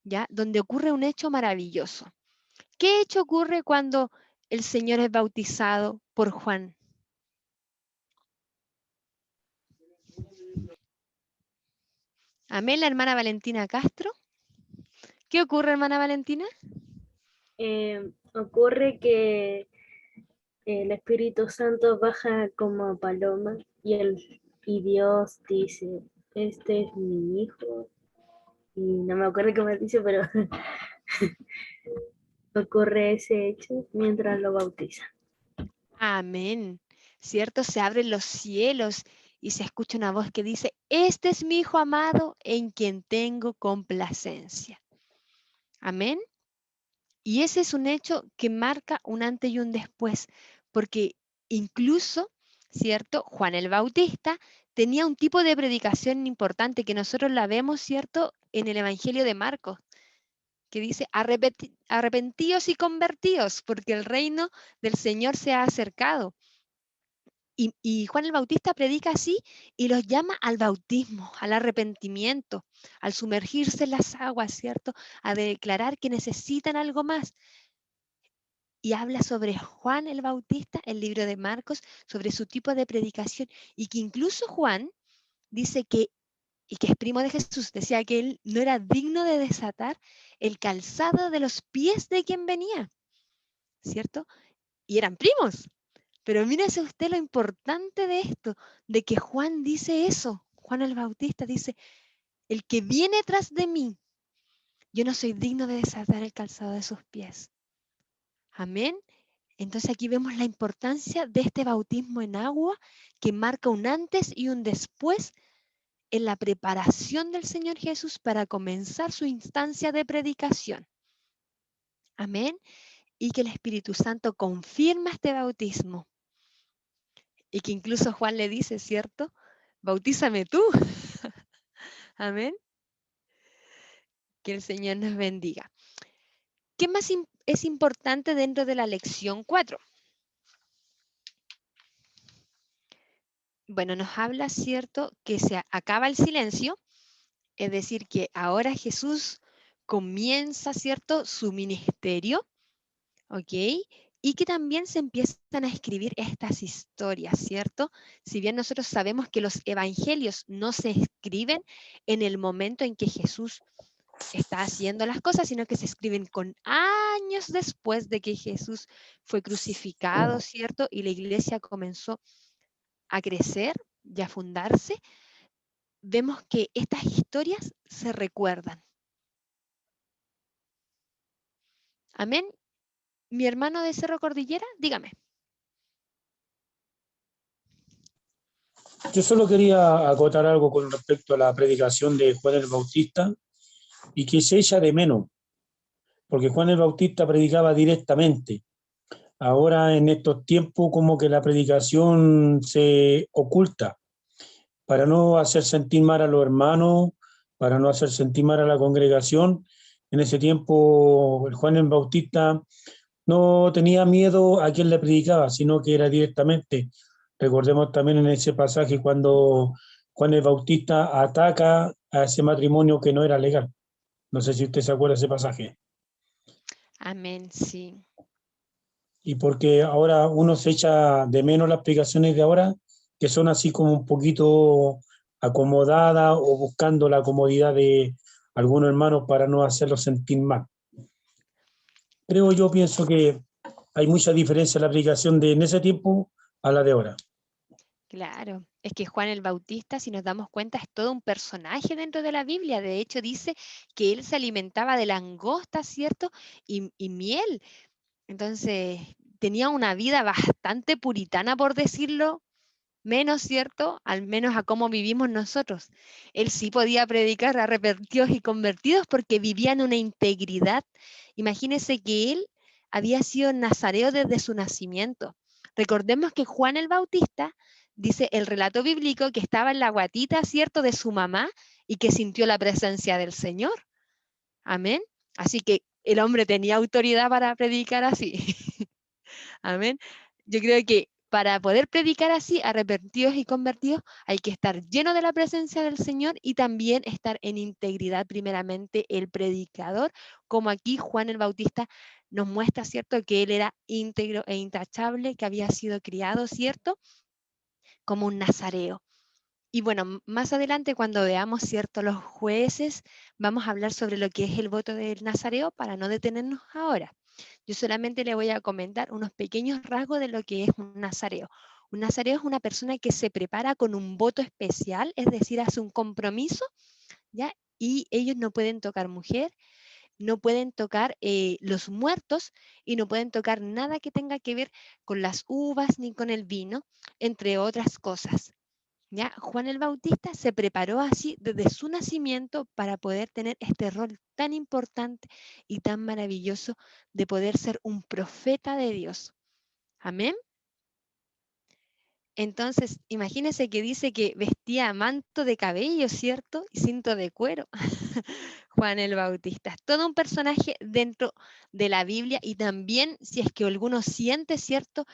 ¿ya? Donde ocurre un hecho maravilloso. ¿Qué hecho ocurre cuando el Señor es bautizado por Juan? Amén, la hermana Valentina Castro. ¿Qué ocurre, hermana Valentina?
Ocurre que el Espíritu Santo baja como paloma y Dios dice, este es mi hijo. Y no me acuerdo cómo dice, pero ocurre ese hecho mientras lo bautiza.
Amén. ¿Cierto? Se abren los cielos y se escucha una voz que dice, este es mi Hijo amado en quien tengo complacencia. Amén. Y ese es un hecho que marca un antes y un después, porque incluso, ¿cierto? Juan el Bautista tenía un tipo de predicación importante que nosotros la vemos, ¿cierto? En el Evangelio de Marcos, que dice, arrepentíos y convertíos, porque el reino del Señor se ha acercado. Y Juan el Bautista predica así y los llama al bautismo, al arrepentimiento, al sumergirse en las aguas, ¿cierto? A declarar que necesitan algo más. Y habla sobre Juan el Bautista, el libro de Marcos, sobre su tipo de predicación. Y que incluso Juan dice que, y que es primo de Jesús, decía que él no era digno de desatar el calzado de los pies de quien venía, ¿cierto? Y eran primos. Pero mírese usted lo importante de esto, de que Juan dice eso. Juan el Bautista dice, el que viene tras de mí, yo no soy digno de desatar el calzado de sus pies. Amén. Entonces aquí vemos la importancia de este bautismo en agua que marca un antes y un después en la preparación del Señor Jesús para comenzar su instancia de predicación. Amén. Y que el Espíritu Santo confirma este bautismo. Y que incluso Juan le dice, ¿cierto? Bautízame tú. Amén. Que el Señor nos bendiga. ¿Qué más es importante dentro de la lección 4? Bueno, nos habla, ¿cierto?, que se acaba el silencio, es decir, que ahora Jesús comienza, ¿cierto?, su ministerio, ¿ok? Y que también se empiezan a escribir estas historias, ¿cierto? Si bien nosotros sabemos que los evangelios no se escriben en el momento en que Jesús está haciendo las cosas, sino que se escriben con años después de que Jesús fue crucificado, ¿cierto? Y la iglesia comenzó a crecer y a fundarse, vemos que estas historias se recuerdan. Amén. Mi hermano de Cerro Cordillera, dígame.
Yo solo quería acotar algo con respecto a la predicación de Juan el Bautista y que se echa de menos, porque Juan el Bautista predicaba directamente. Ahora en estos tiempos como que la predicación se oculta, para no hacer sentir mal a los hermanos, para no hacer sentir mal a la congregación. En ese tiempo el Juan el Bautista no tenía miedo a quien le predicaba, sino que era directamente. Recordemos también en ese pasaje cuando Juan el Bautista ataca a ese matrimonio que no era legal. No sé si usted se acuerda de ese pasaje.
Amén, sí.
Y porque ahora uno se echa de menos las explicaciones de ahora, que son así como un poquito acomodadas o buscando la comodidad de algunos hermanos para no hacerlos sentir mal. Yo pienso que hay mucha diferencia en la aplicación de en ese tiempo a la de ahora.
Claro, es que Juan el Bautista, si nos damos cuenta, es todo un personaje dentro de la Biblia. De hecho, dice que él se alimentaba de langosta, ¿cierto? Y miel. Entonces, tenía una vida bastante puritana, por decirlo menos, ¿cierto? Al menos a cómo vivimos nosotros. Él sí podía predicar a arrepentidos y convertidos porque vivía en una integridad. Imagínense que él había sido nazareo desde su nacimiento. Recordemos que Juan el Bautista, dice el relato bíblico, que estaba en la guatita, ¿cierto?, de su mamá y que sintió la presencia del Señor. Amén. Así que el hombre tenía autoridad para predicar así. Amén. Yo creo que para poder predicar así, arrepentidos y convertidos, hay que estar lleno de la presencia del Señor y también estar en integridad, primeramente, el predicador, como aquí Juan el Bautista nos muestra, ¿cierto?, que él era íntegro e intachable, que había sido criado, ¿cierto?, como un nazareo. Y bueno, más adelante cuando veamos, ¿cierto?, los jueces, vamos a hablar sobre lo que es el voto del nazareo para no detenernos ahora. Yo solamente le voy a comentar unos pequeños rasgos de lo que es un nazareo. Un nazareo es una persona que se prepara con un voto especial, es decir, hace un compromiso, ¿ya? Y ellos no pueden tocar mujer, no pueden tocar los muertos y no pueden tocar nada que tenga que ver con las uvas ni con el vino, entre otras cosas. ¿Ya? Juan el Bautista se preparó así desde su nacimiento para poder tener este rol tan importante y tan maravilloso de poder ser un profeta de Dios. Amén. Entonces, imagínense que dice que vestía manto de cabello, ¿cierto? Y cinto de cuero. Juan el Bautista. Es todo un personaje dentro de la Biblia y también, si es que alguno siente, ¿cierto?,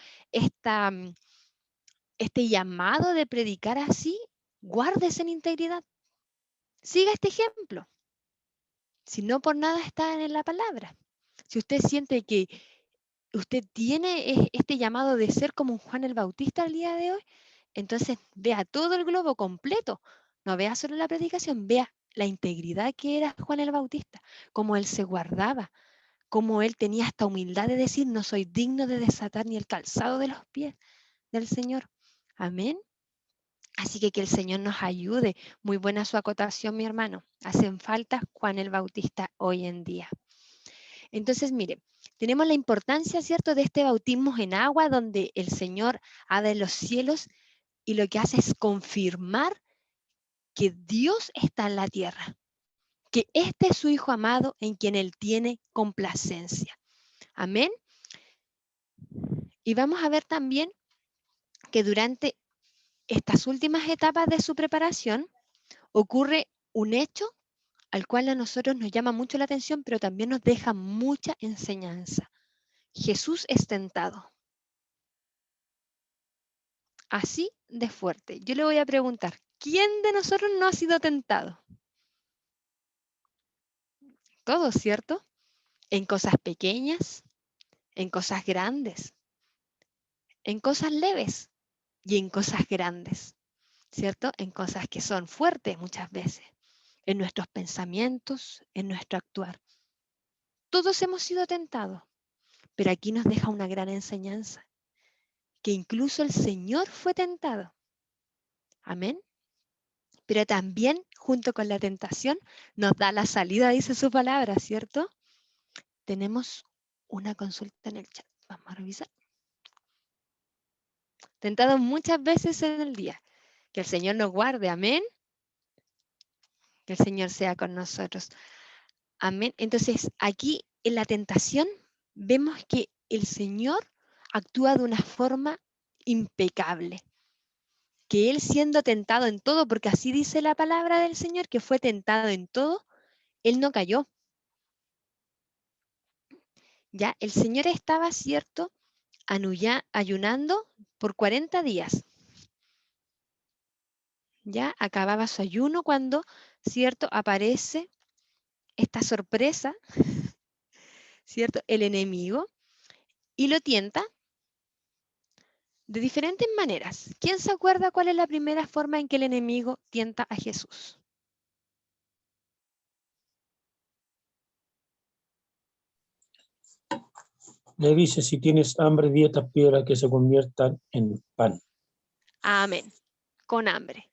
este llamado de predicar así, guárdese en integridad. Siga este ejemplo. Si no por nada está en la palabra. Si usted siente que usted tiene este llamado de ser como un Juan el Bautista al día de hoy, entonces vea todo el globo completo. No vea solo la predicación, vea la integridad que era Juan el Bautista, cómo él se guardaba, cómo él tenía esta humildad de decir, no soy digno de desatar ni el calzado de los pies del Señor. Amén. Así que el Señor nos ayude. Muy buena su acotación, mi hermano. Hacen falta Juan el Bautista hoy en día. Entonces, mire, tenemos la importancia, ¿cierto?, de este bautismo en agua, donde el Señor abre los cielos y lo que hace es confirmar que Dios está en la tierra, que este es su Hijo amado en quien Él tiene complacencia. Amén. Y vamos a ver también que durante estas últimas etapas de su preparación ocurre un hecho al cual a nosotros nos llama mucho la atención, pero también nos deja mucha enseñanza. Jesús es tentado. Así de fuerte. Yo le voy a preguntar, ¿quién de nosotros no ha sido tentado? Todos, ¿cierto? En cosas pequeñas, en cosas grandes, en cosas leves y en cosas grandes, ¿cierto? En cosas que son fuertes muchas veces, en nuestros pensamientos, en nuestro actuar. Todos hemos sido tentados, pero aquí nos deja una gran enseñanza, que incluso el Señor fue tentado. Amén. Pero también, junto con la tentación, nos da la salida, dice su palabra, ¿cierto? Tenemos una consulta en el chat. Vamos a revisar. Tentados muchas veces en el día. Que el Señor nos guarde, amén. Que el Señor sea con nosotros. Amén. Entonces, aquí en la tentación vemos que el Señor actúa de una forma impecable. que él siendo tentado en todo, porque así dice la palabra del Señor, que fue tentado en todo, él no cayó. Ya, el Señor estaba, ¿cierto?, ayunando por 40 días. Ya acababa su ayuno cuando, ¿cierto?, aparece esta sorpresa, ¿cierto?, el enemigo, y lo tienta de diferentes maneras. ¿Quién se acuerda cuál es la primera forma en que el enemigo tienta a Jesús?
Le dice, si tienes hambre, di a estas piedras que se conviertan en pan.
Amén. Con hambre.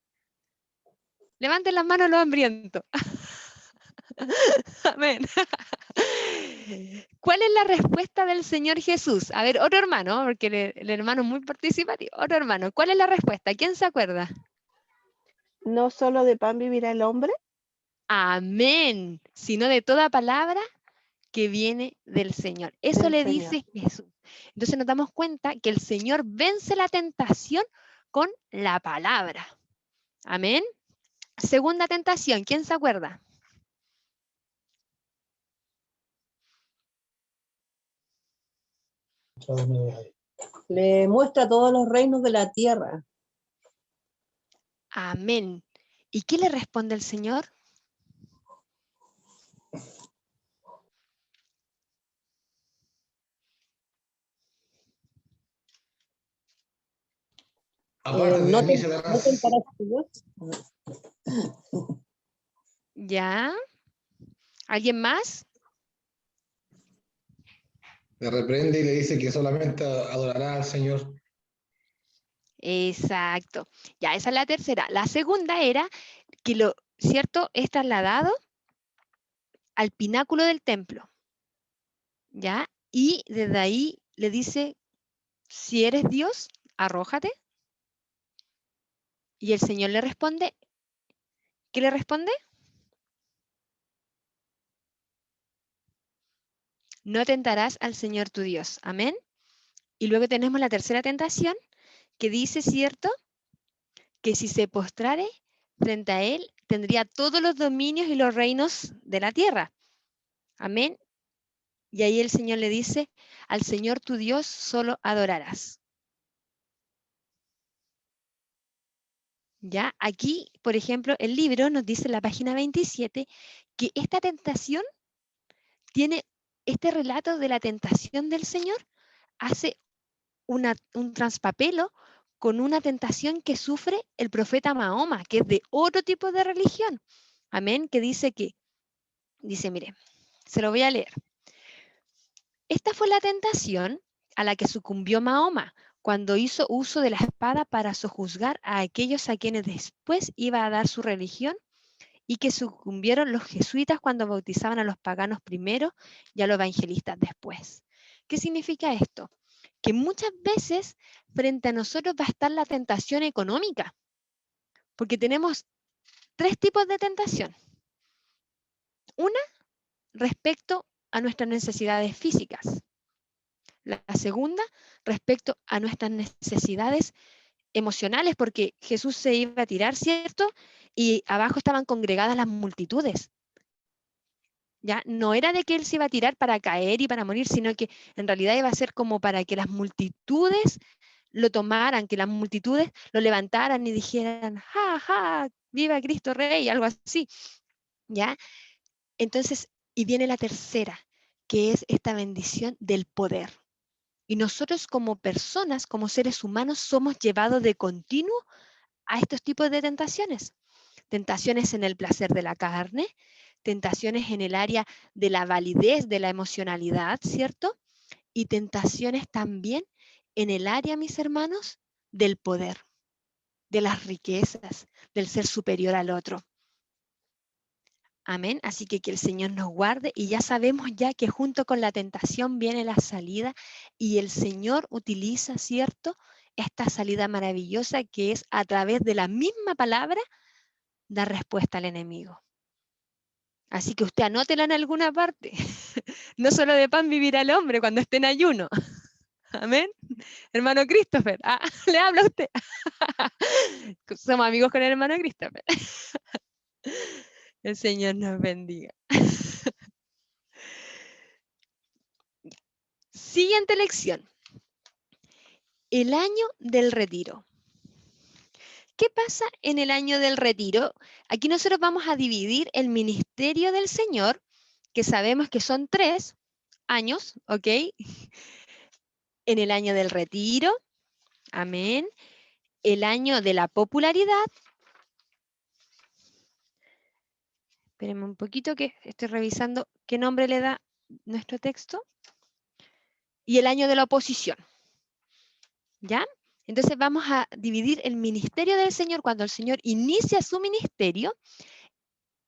Levanten las manos los hambrientos. Amén. ¿Cuál es la respuesta del Señor Jesús? A ver, otro hermano, porque el hermano es muy participativo. Otro hermano, ¿cuál es la respuesta? ¿Quién se acuerda?
No solo de pan vivirá el hombre.
Amén. Sino de toda palabra que viene del Señor. Eso
Del
le
Señor.
dice Jesús. Entonces nos damos cuenta que el Señor vence la tentación con la palabra. Amén. Segunda tentación, ¿quién se acuerda?
Le muestra todos los reinos de la tierra.
Amén. ¿Y qué le responde el Señor?
Aparte de
No
mí, Satanás.
tentarás a Dios.
¿Ya? ¿Alguien más?
Le reprende y le dice que solamente adorará al Señor.
Exacto. Ya, esa es la tercera. La segunda era que lo cierto es trasladado al pináculo del templo. ¿Ya? Y desde ahí le dice, si eres Dios, arrójate. Y el Señor le responde, ¿qué le responde? No tentarás al Señor tu Dios. Amén. Y luego tenemos la tercera tentación que dice, ¿cierto?, que si se postrare frente a él, tendría todos los dominios y los reinos de la tierra. Amén. Y ahí el Señor le dice, al Señor tu Dios solo adorarás. Ya, aquí, por ejemplo, el libro nos dice en la página 27 que esta tentación tiene, este relato de la tentación del Señor hace un transpapelo con una tentación que sufre el profeta Mahoma, que es de otro tipo de religión. Amén, que dice, mire, se lo voy a leer. Esta fue la tentación a la que sucumbió Mahoma cuando hizo uso de la espada para sojuzgar a aquellos a quienes después iba a dar su religión, y que sucumbieron los jesuitas cuando bautizaban a los paganos primero y a los evangelistas después. ¿Qué significa esto? Que muchas veces frente a nosotros va a estar la tentación económica, porque tenemos tres tipos de tentación. Una, respecto a nuestras necesidades físicas. La segunda, respecto a nuestras necesidades emocionales, porque Jesús se iba a tirar, ¿cierto? Y abajo estaban congregadas las multitudes. Ya no era de que él se iba a tirar para caer y para morir, sino que en realidad iba a ser como para que las multitudes lo tomaran, que las multitudes lo levantaran y dijeran, ¡ja, ja! ¡Viva Cristo Rey! Algo así. ¿Ya? Entonces, y viene la tercera, que es esta bendición del poder. Y nosotros como personas, como seres humanos, somos llevados de continuo a estos tipos de tentaciones. Tentaciones en el placer de la carne, tentaciones en el área de la validez de la emocionalidad, ¿cierto? Y tentaciones también en el área, mis hermanos, del poder, de las riquezas, del ser superior al otro. Amén. Así que el Señor nos guarde, y ya sabemos ya que junto con la tentación viene la salida, y el Señor utiliza, ¿cierto?, esta salida maravillosa que es a través de la misma palabra dar respuesta al enemigo. Así que usted anótela en alguna parte. No solo de pan vivirá el hombre cuando esté en ayuno. Amén. Hermano Christopher, le habla a usted. Somos amigos con el hermano Christopher. El Señor nos bendiga. Siguiente lección. El año del retiro. ¿Qué pasa en el año del retiro? Aquí nosotros vamos a dividir el ministerio del Señor, que sabemos que son 3 años, ¿ok? En el año del retiro, amén. El año de la popularidad. Espérenme un poquito que estoy revisando qué nombre le da nuestro texto. Y el año de la oposición. ¿Ya? Entonces vamos a dividir el ministerio del Señor cuando el Señor inicia su ministerio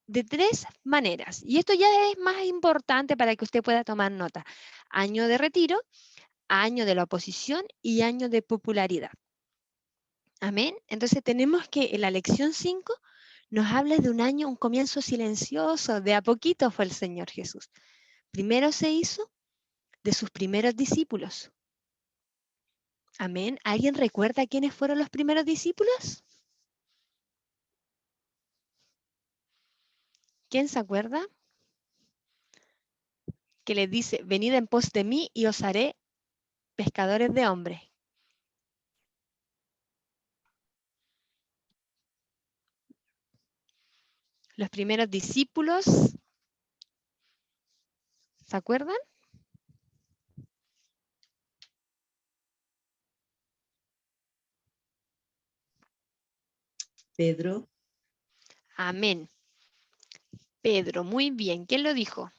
de 3 maneras. Y esto ya es más importante para que usted pueda tomar nota. Año de retiro, año de la oposición y año de popularidad. Amén. Entonces tenemos que en la lección 5 nos habla de un año, un comienzo silencioso, de a poquito fue el Señor Jesús. Primero se hizo de sus primeros discípulos. Amén. ¿Alguien recuerda quiénes fueron los primeros discípulos? ¿Quién se acuerda? Que les dice, venid en pos de mí y os haré pescadores de hombres. Los primeros discípulos, ¿se acuerdan?
Pedro,
Amén. Pedro, muy bien. ¿Quién lo dijo?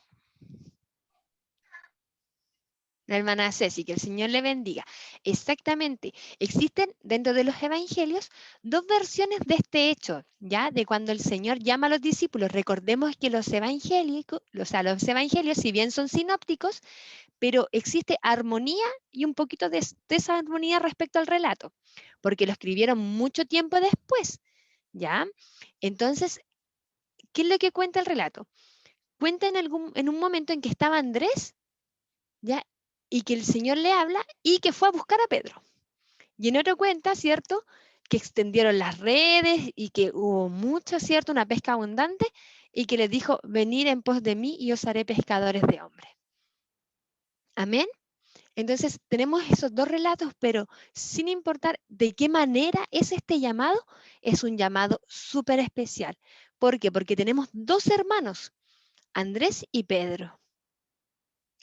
La hermana Ceci, que el Señor le bendiga. Exactamente. Existen dentro de los evangelios 2 versiones de este hecho, ¿ya? De cuando el Señor llama a los discípulos. Recordemos que los evangelios, si bien son sinópticos, pero existe armonía y un poquito de desarmonía respecto al relato, porque lo escribieron mucho tiempo después, ¿ya? Entonces, ¿qué es lo que cuenta el relato? Cuenta en un momento en que estaba Andrés, ¿ya? Y que el Señor le habla y que fue a buscar a Pedro. Y en otro cuenta, ¿cierto? Que extendieron las redes y que hubo mucho, ¿cierto? Una pesca abundante y que les dijo, venid en pos de mí y os haré pescadores de hombres. Amén. Entonces tenemos esos 2 relatos, pero sin importar de qué manera es este llamado, es un llamado súper especial. ¿Por qué? Porque tenemos 2 hermanos, Andrés y Pedro.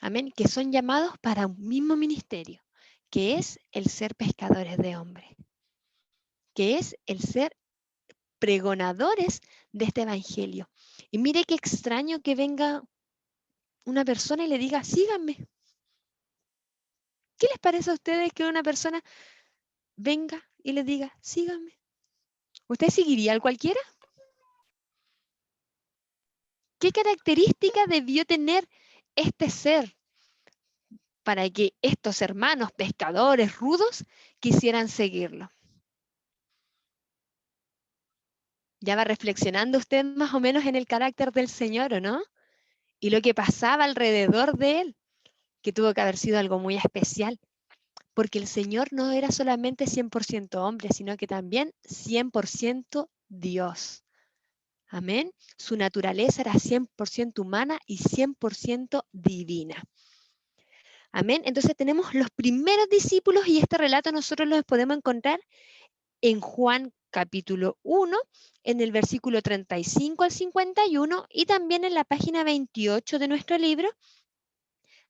Amén, que son llamados para un mismo ministerio, que es el ser pescadores de hombres, que es el ser pregonadores de este evangelio. Y mire qué extraño que venga una persona y le diga, síganme. ¿Qué les parece a ustedes que una persona venga y le diga, síganme? ¿Usted seguiría al cualquiera? ¿Qué característica debió tener este ser para que estos hermanos pescadores rudos quisieran seguirlo? Ya va reflexionando usted más o menos en el carácter del Señor, ¿o no? Y lo que pasaba alrededor de él, que tuvo que haber sido algo muy especial, porque el Señor no era solamente 100% hombre, sino que también 100% Dios. Amén. Su naturaleza era 100% humana y 100% divina. Amén. Entonces tenemos los primeros discípulos y este relato nosotros los podemos encontrar en Juan capítulo 1, en el versículo 35 al 51 y también en la página 28 de nuestro libro.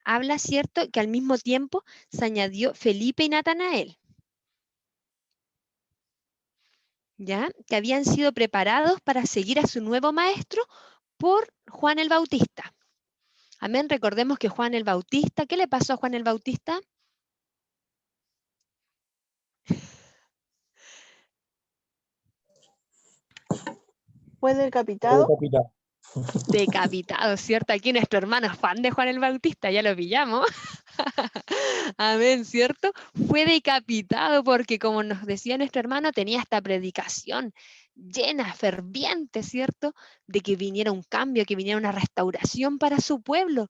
Habla, ¿cierto?, que al mismo tiempo se añadió Felipe y Natanael, ¿ya? Que habían sido preparados para seguir a su nuevo maestro por Juan el Bautista. Amén. Recordemos que Juan el Bautista, ¿qué le pasó a Juan el Bautista?
Fue decapitado.
Decapitado, ¿cierto? Aquí nuestro hermano es fan de Juan el Bautista, ya lo pillamos. Amén, ¿cierto? Fue decapitado porque, como nos decía nuestro hermano, tenía esta predicación llena, ferviente, ¿cierto? De que viniera un cambio, que viniera una restauración para su pueblo.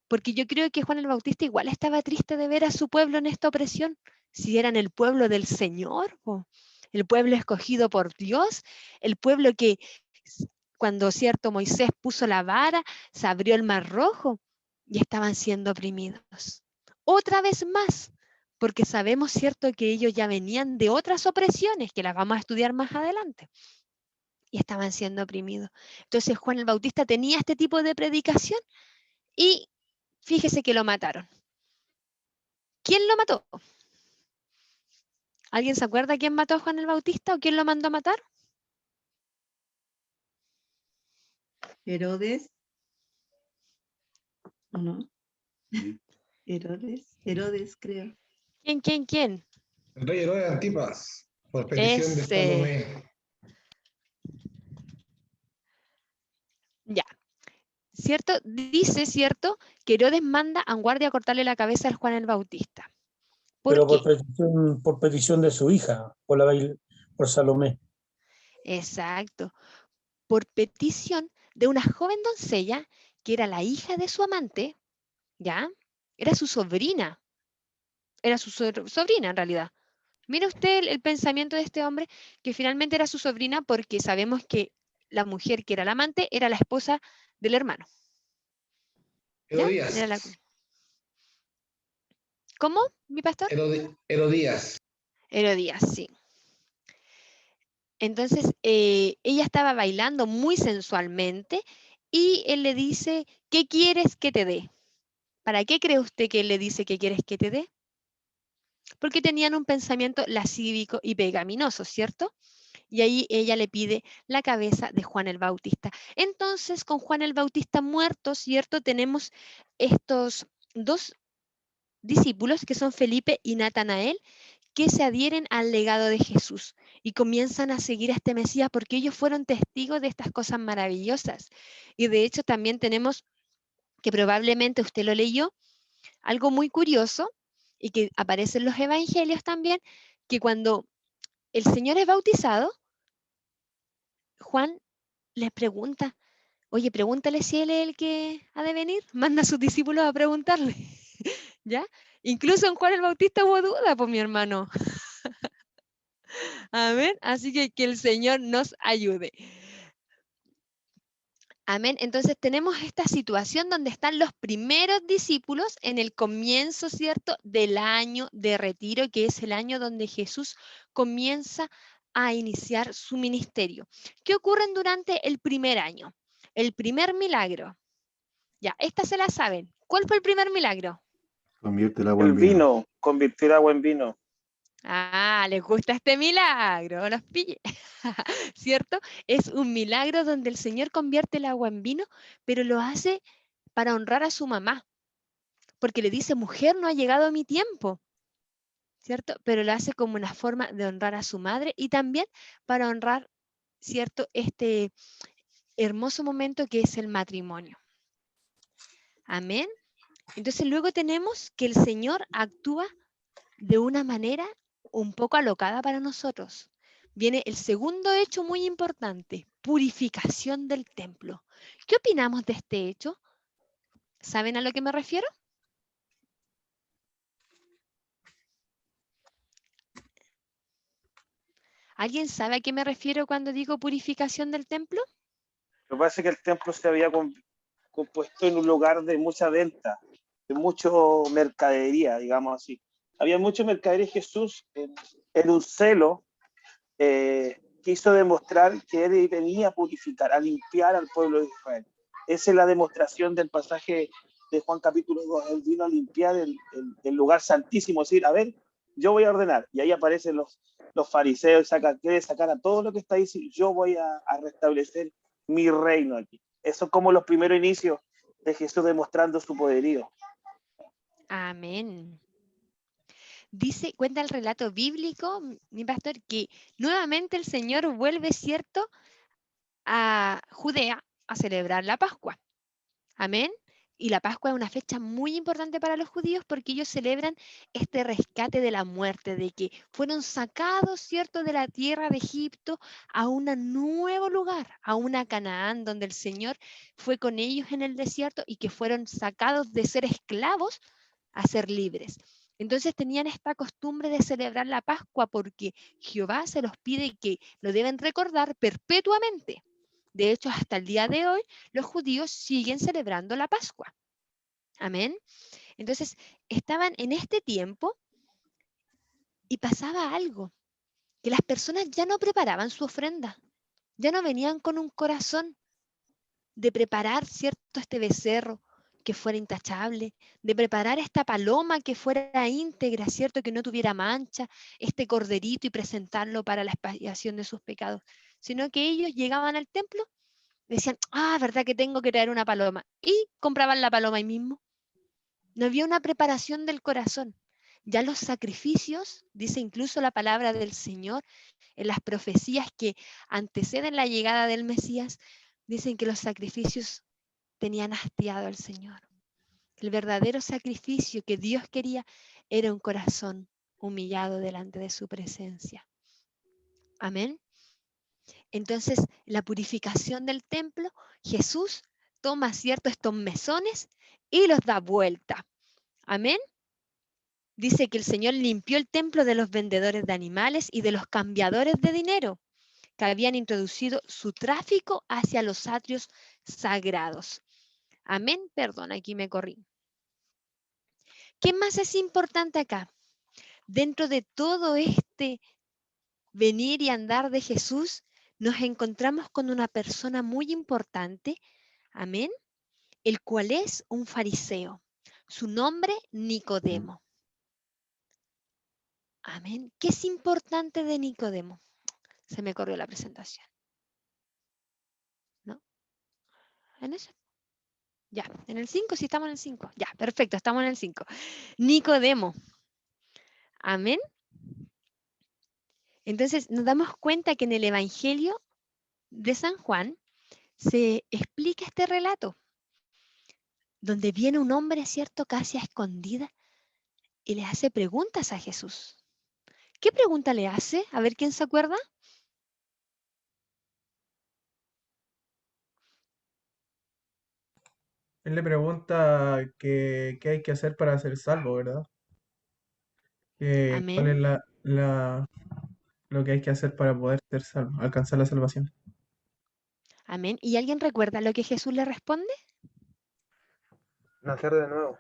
Porque yo creo que Juan el Bautista igual estaba triste de ver a su pueblo en esta opresión, si eran el pueblo del Señor, po, el pueblo escogido por Dios, el pueblo que cuando cierto Moisés puso la vara, se abrió el mar rojo y estaban siendo oprimidos. Otra vez más, porque sabemos cierto que ellos ya venían de otras opresiones, que las vamos a estudiar más adelante, y estaban siendo oprimidos. Entonces Juan el Bautista tenía este tipo de predicación y fíjese que lo mataron. ¿Quién lo mató? ¿Alguien se acuerda quién mató a Juan el Bautista o quién lo mandó a matar?
Herodes. ¿O no? Herodes, creo.
¿Quién?
El rey Herodes Antipas, por petición de
Ese.
Salomé.
Ya. ¿Cierto? Dice, ¿cierto? Que Herodes manda a un guardia a cortarle la cabeza al Juan el Bautista. ¿Por
Pero
qué?
por petición de su hija, por Salomé.
Exacto. Por petición de una joven doncella que era la hija de su amante, ¿ya? Era su sobrina. Era su sobrina en realidad. Mira usted el pensamiento de este hombre, que finalmente era su sobrina porque sabemos que la mujer que era la amante era la esposa del hermano. ¿Ya?
Herodías.
Era ¿Cómo, mi pastor?
Herodías.
Herodías, sí. Entonces, ella estaba bailando muy sensualmente y él le dice, ¿qué quieres que te dé? ¿Para qué cree usted que él le dice que quieres que te dé? Porque tenían un pensamiento lascívico y pecaminoso, ¿cierto? Y ahí ella le pide la cabeza de Juan el Bautista. Entonces, con Juan el Bautista muerto, ¿cierto? Tenemos estos dos discípulos que son Felipe y Natanael, que se adhieren al legado de Jesús y comienzan a seguir a este Mesías porque ellos fueron testigos de estas cosas maravillosas. Y de hecho también tenemos, que probablemente usted lo leyó, algo muy curioso y que aparece en los evangelios también, que cuando el Señor es bautizado, Juan les pregunta, oye, pregúntale si él es el que ha de venir, manda a sus discípulos a preguntarle, ¿ya? Incluso en Juan el Bautista hubo duda, pues mi hermano. Amén. Así que el Señor nos ayude. Amén. Entonces tenemos esta situación donde están los primeros discípulos en el comienzo, ¿cierto?, del año de retiro, que es el año donde Jesús comienza a iniciar su ministerio. ¿Qué ocurre durante el primer año? El primer milagro. Ya, esta se la saben. ¿Cuál fue el primer milagro?
Convierte el agua
El
en vino.
vino, convirtió el agua en vino.
Ah, les gusta este milagro, los pillé. ¿Cierto? Es un milagro donde el Señor convierte el agua en vino, pero lo hace para honrar a su mamá, porque le dice, mujer, no ha llegado mi tiempo, ¿cierto? Pero lo hace como una forma de honrar a su madre y también para honrar, ¿cierto?, este hermoso momento que es el matrimonio. Amén. Entonces luego tenemos que el Señor actúa de una manera un poco alocada para nosotros. Viene el segundo hecho muy importante, purificación del templo. ¿Qué opinamos de este hecho? ¿Saben a lo que me refiero? ¿Alguien sabe a qué me refiero cuando digo purificación del templo?
Lo que pasa es que el templo se había compuesto en un lugar de mucha venta, de mucho mercadería, digamos así. Había mucha mercadería. Jesús, en un celo, quiso demostrar que él venía a purificar, a limpiar al pueblo de Israel. Esa es la demostración del pasaje de Juan capítulo 2. Él vino a limpiar el lugar santísimo, es decir, a ver, yo voy a ordenar. Y ahí aparecen los fariseos, quiere sacar a todo lo que está ahí, yo voy a restablecer mi reino aquí. Eso es como los primeros inicios de Jesús demostrando su poderío.
Amén. Dice, cuenta el relato bíblico, mi pastor, que nuevamente el Señor vuelve, ¿cierto?, a Judea a celebrar la Pascua. Amén. Y la Pascua es una fecha muy importante para los judíos porque ellos celebran este rescate de la muerte, de que fueron sacados, ¿cierto?, de la tierra de Egipto a un nuevo lugar, a una Canaán, donde el Señor fue con ellos en el desierto y que fueron sacados de ser esclavos a ser libres. Entonces tenían esta costumbre de celebrar la Pascua porque Jehová se los pide y que lo deben recordar perpetuamente. De hecho, hasta el día de hoy, los judíos siguen celebrando la Pascua. Amén. Entonces, estaban en este tiempo y pasaba algo, que las personas ya no preparaban su ofrenda, ya no venían con un corazón de preparar, ¿cierto?, este becerro que fuera intachable, de preparar esta paloma que fuera íntegra, ¿cierto?, que no tuviera mancha, este corderito y presentarlo para la expiación de sus pecados, sino que ellos llegaban al templo, decían, ¿verdad que tengo que traer una paloma? Y compraban la paloma ahí mismo. No había una preparación del corazón. Ya los sacrificios, dice incluso la palabra del Señor, en las profecías que anteceden la llegada del Mesías, dicen que los sacrificios tenían hastiado al Señor. El verdadero sacrificio que Dios quería era un corazón humillado delante de su presencia. Amén. Entonces, la purificación del templo, Jesús toma, ¿cierto?, estos mesones y los da vuelta. Amén. Dice que el Señor limpió el templo de los vendedores de animales y de los cambiadores de dinero que habían introducido su tráfico hacia los atrios sagrados. Amén. Perdón, aquí me corrí. ¿Qué más es importante acá? Dentro de todo este venir y andar de Jesús, nos encontramos con una persona muy importante, amén, el cual es un fariseo. Su nombre, Nicodemo. Amén. ¿Qué es importante de Nicodemo? Se me corrió la presentación. ¿No? ¿En ese? Ya, en el 5, sí estamos en el 5. Ya, perfecto, estamos en el 5. Nicodemo. Amén. Entonces nos damos cuenta que en el Evangelio de San Juan se explica este relato, donde viene un hombre, ¿cierto?, casi a escondida y le hace preguntas a Jesús. ¿Qué pregunta le hace? A ver, ¿quién se acuerda?
Él le pregunta qué hay que hacer para ser salvo, ¿verdad? ¿Cuál es
Amén,
lo que hay que hacer para poder ser salvo, alcanzar la salvación?
amén. ¿Y alguien recuerda lo que Jesús le responde?
Nacer de nuevo,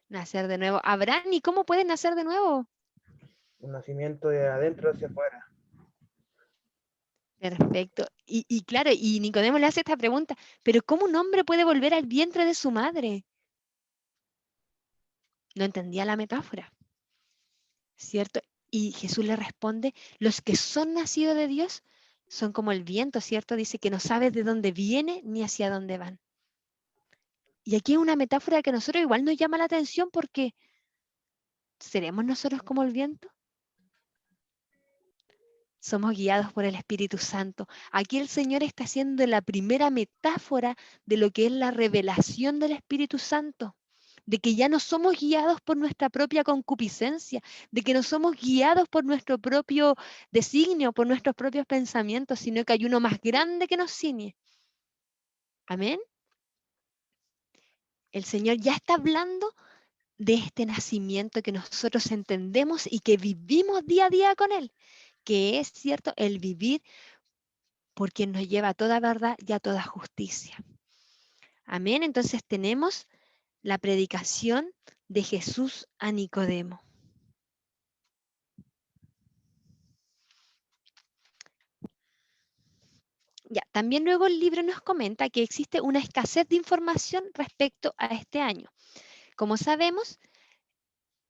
Nacer de nuevo. Abraham, ¿y cómo puede nacer de nuevo?
un nacimiento de adentro hacia afuera.
Perfecto. Y claro, y Nicodemo le hace esta pregunta, pero ¿cómo un hombre puede volver al vientre de su madre? No entendía la metáfora, ¿cierto? Y Jesús le responde, los que son nacidos de Dios son como el viento, ¿cierto? Dice que no sabes de dónde viene ni hacia dónde van. Y aquí es una metáfora que a nosotros igual nos llama la atención porque ¿seremos nosotros como el viento? Somos guiados por el Espíritu Santo. Aquí el Señor está haciendo la primera metáfora de lo que es la revelación del Espíritu Santo, de que ya no somos guiados por nuestra propia concupiscencia, de que no somos guiados por nuestro propio designio, por nuestros propios pensamientos, sino que hay uno más grande que nos ciñe. Amén. El Señor ya está hablando de este nacimiento que nosotros entendemos y que vivimos día a día con Él, que es cierto el vivir por quien nos lleva a toda verdad y a toda justicia. Amén. Entonces tenemos la predicación de Jesús a Nicodemo. Ya, también luego el libro nos comenta que existe una escasez de información respecto a este año. Como sabemos,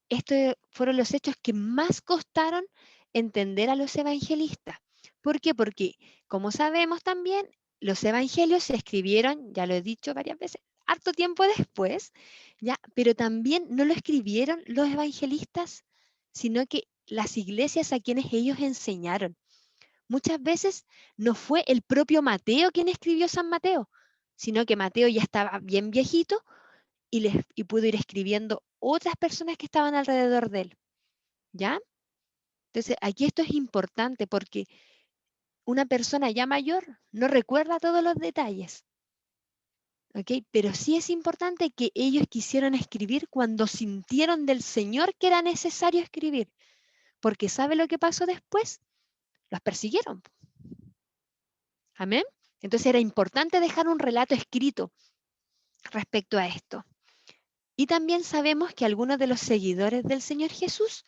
estos fueron los hechos que más costaron entender a los evangelistas. ¿Por qué? Porque, como sabemos también, los evangelios se escribieron, ya lo he dicho varias veces, harto tiempo después, ¿ya? Pero también no lo escribieron los evangelistas, sino que las iglesias a quienes ellos enseñaron. Muchas veces no fue el propio Mateo quien escribió San Mateo, sino que Mateo ya estaba bien viejito y pudo ir escribiendo otras personas que estaban alrededor de él. ¿Ya? Entonces, aquí esto es importante porque una persona ya mayor no recuerda todos los detalles. ¿Ok? Pero sí es importante que ellos quisieron escribir cuando sintieron del Señor que era necesario escribir. Porque ¿sabe lo que pasó después? Los persiguieron. Amén. Entonces era importante dejar un relato escrito respecto a esto. Y también sabemos que algunos de los seguidores del Señor Jesús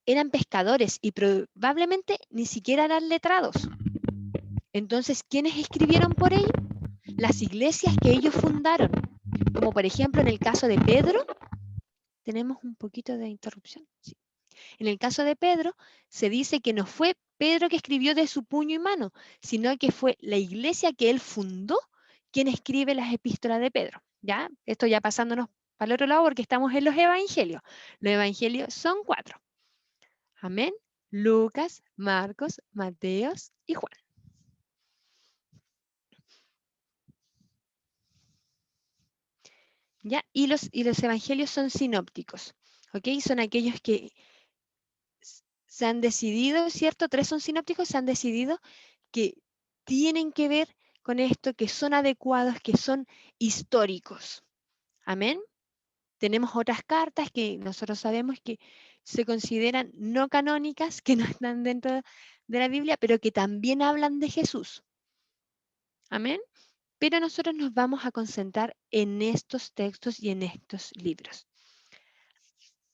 eran pescadores y probablemente ni siquiera eran letrados. Entonces, ¿quiénes escribieron por ellos? Las iglesias que ellos fundaron. Como por ejemplo en el caso de Pedro. ¿Tenemos un poquito de interrupción? Sí. En el caso de Pedro, se dice que no fue Pedro que escribió de su puño y mano, sino que fue la iglesia que él fundó quien escribe las epístolas de Pedro. ¿Ya? Esto ya pasándonos para el otro lado porque estamos en los evangelios. Los evangelios son 4. Amén. Lucas, Marcos, Mateos y Juan. ¿Ya? Y los evangelios son sinópticos. ¿Ok? Son aquellos que se han decidido, ¿cierto? 3 son sinópticos, se han decidido que tienen que ver con esto, que son adecuados, que son históricos. Amén. Tenemos otras cartas que nosotros sabemos que se consideran no canónicas, que no están dentro de la Biblia, pero que también hablan de Jesús. Amén. Pero nosotros nos vamos a concentrar en estos textos y en estos libros.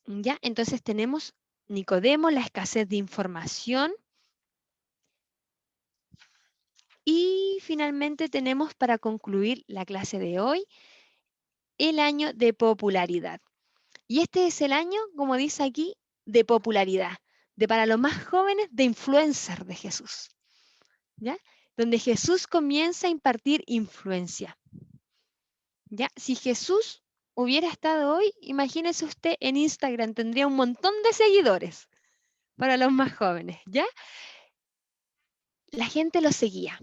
¿Ya? Entonces tenemos Nicodemo, la escasez de información. Y finalmente tenemos para concluir la clase de hoy, el año de popularidad. Y este es el año, como dice aquí, de popularidad, de para los más jóvenes, de influencer de Jesús. ¿Ya? Donde Jesús comienza a impartir influencia. ¿Ya? Si Jesús hubiera estado hoy, imagínese usted en Instagram, tendría un montón de seguidores para los más jóvenes. ¿Ya? La gente lo seguía.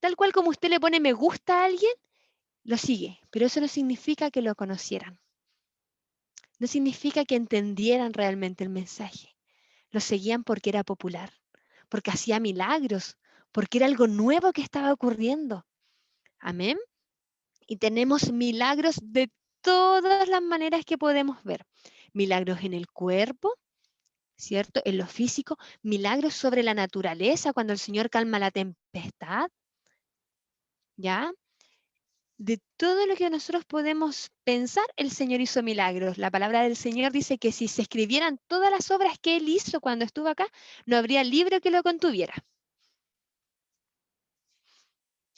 Tal cual como usted le pone me gusta a alguien, lo sigue, pero eso no significa que lo conocieran. No significa que entendieran realmente el mensaje. Lo seguían porque era popular, porque hacía milagros, porque era algo nuevo que estaba ocurriendo. Amén. Y tenemos milagros de todas las maneras que podemos ver. Milagros en el cuerpo, ¿cierto? En lo físico, milagros sobre la naturaleza, cuando el Señor calma la tempestad, ¿ya? De todo lo que nosotros podemos pensar, el Señor hizo milagros. La palabra del Señor dice que si se escribieran todas las obras que Él hizo cuando estuvo acá, no habría libro que lo contuviera.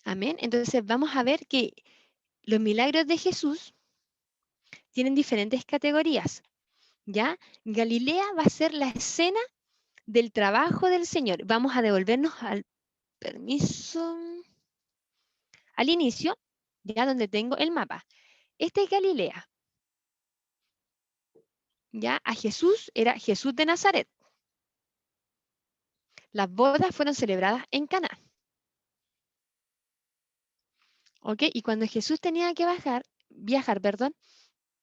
Amén. Entonces vamos a ver que los milagros de Jesús tienen diferentes categorías. ¿Ya? Galilea va a ser la escena del trabajo del Señor. Vamos a devolvernos al al inicio, ya donde tengo el mapa. Este es Galilea. Ya a Jesús era Jesús de Nazaret. Las bodas fueron celebradas en Caná. ¿Ok? Y cuando Jesús tenía que viajar,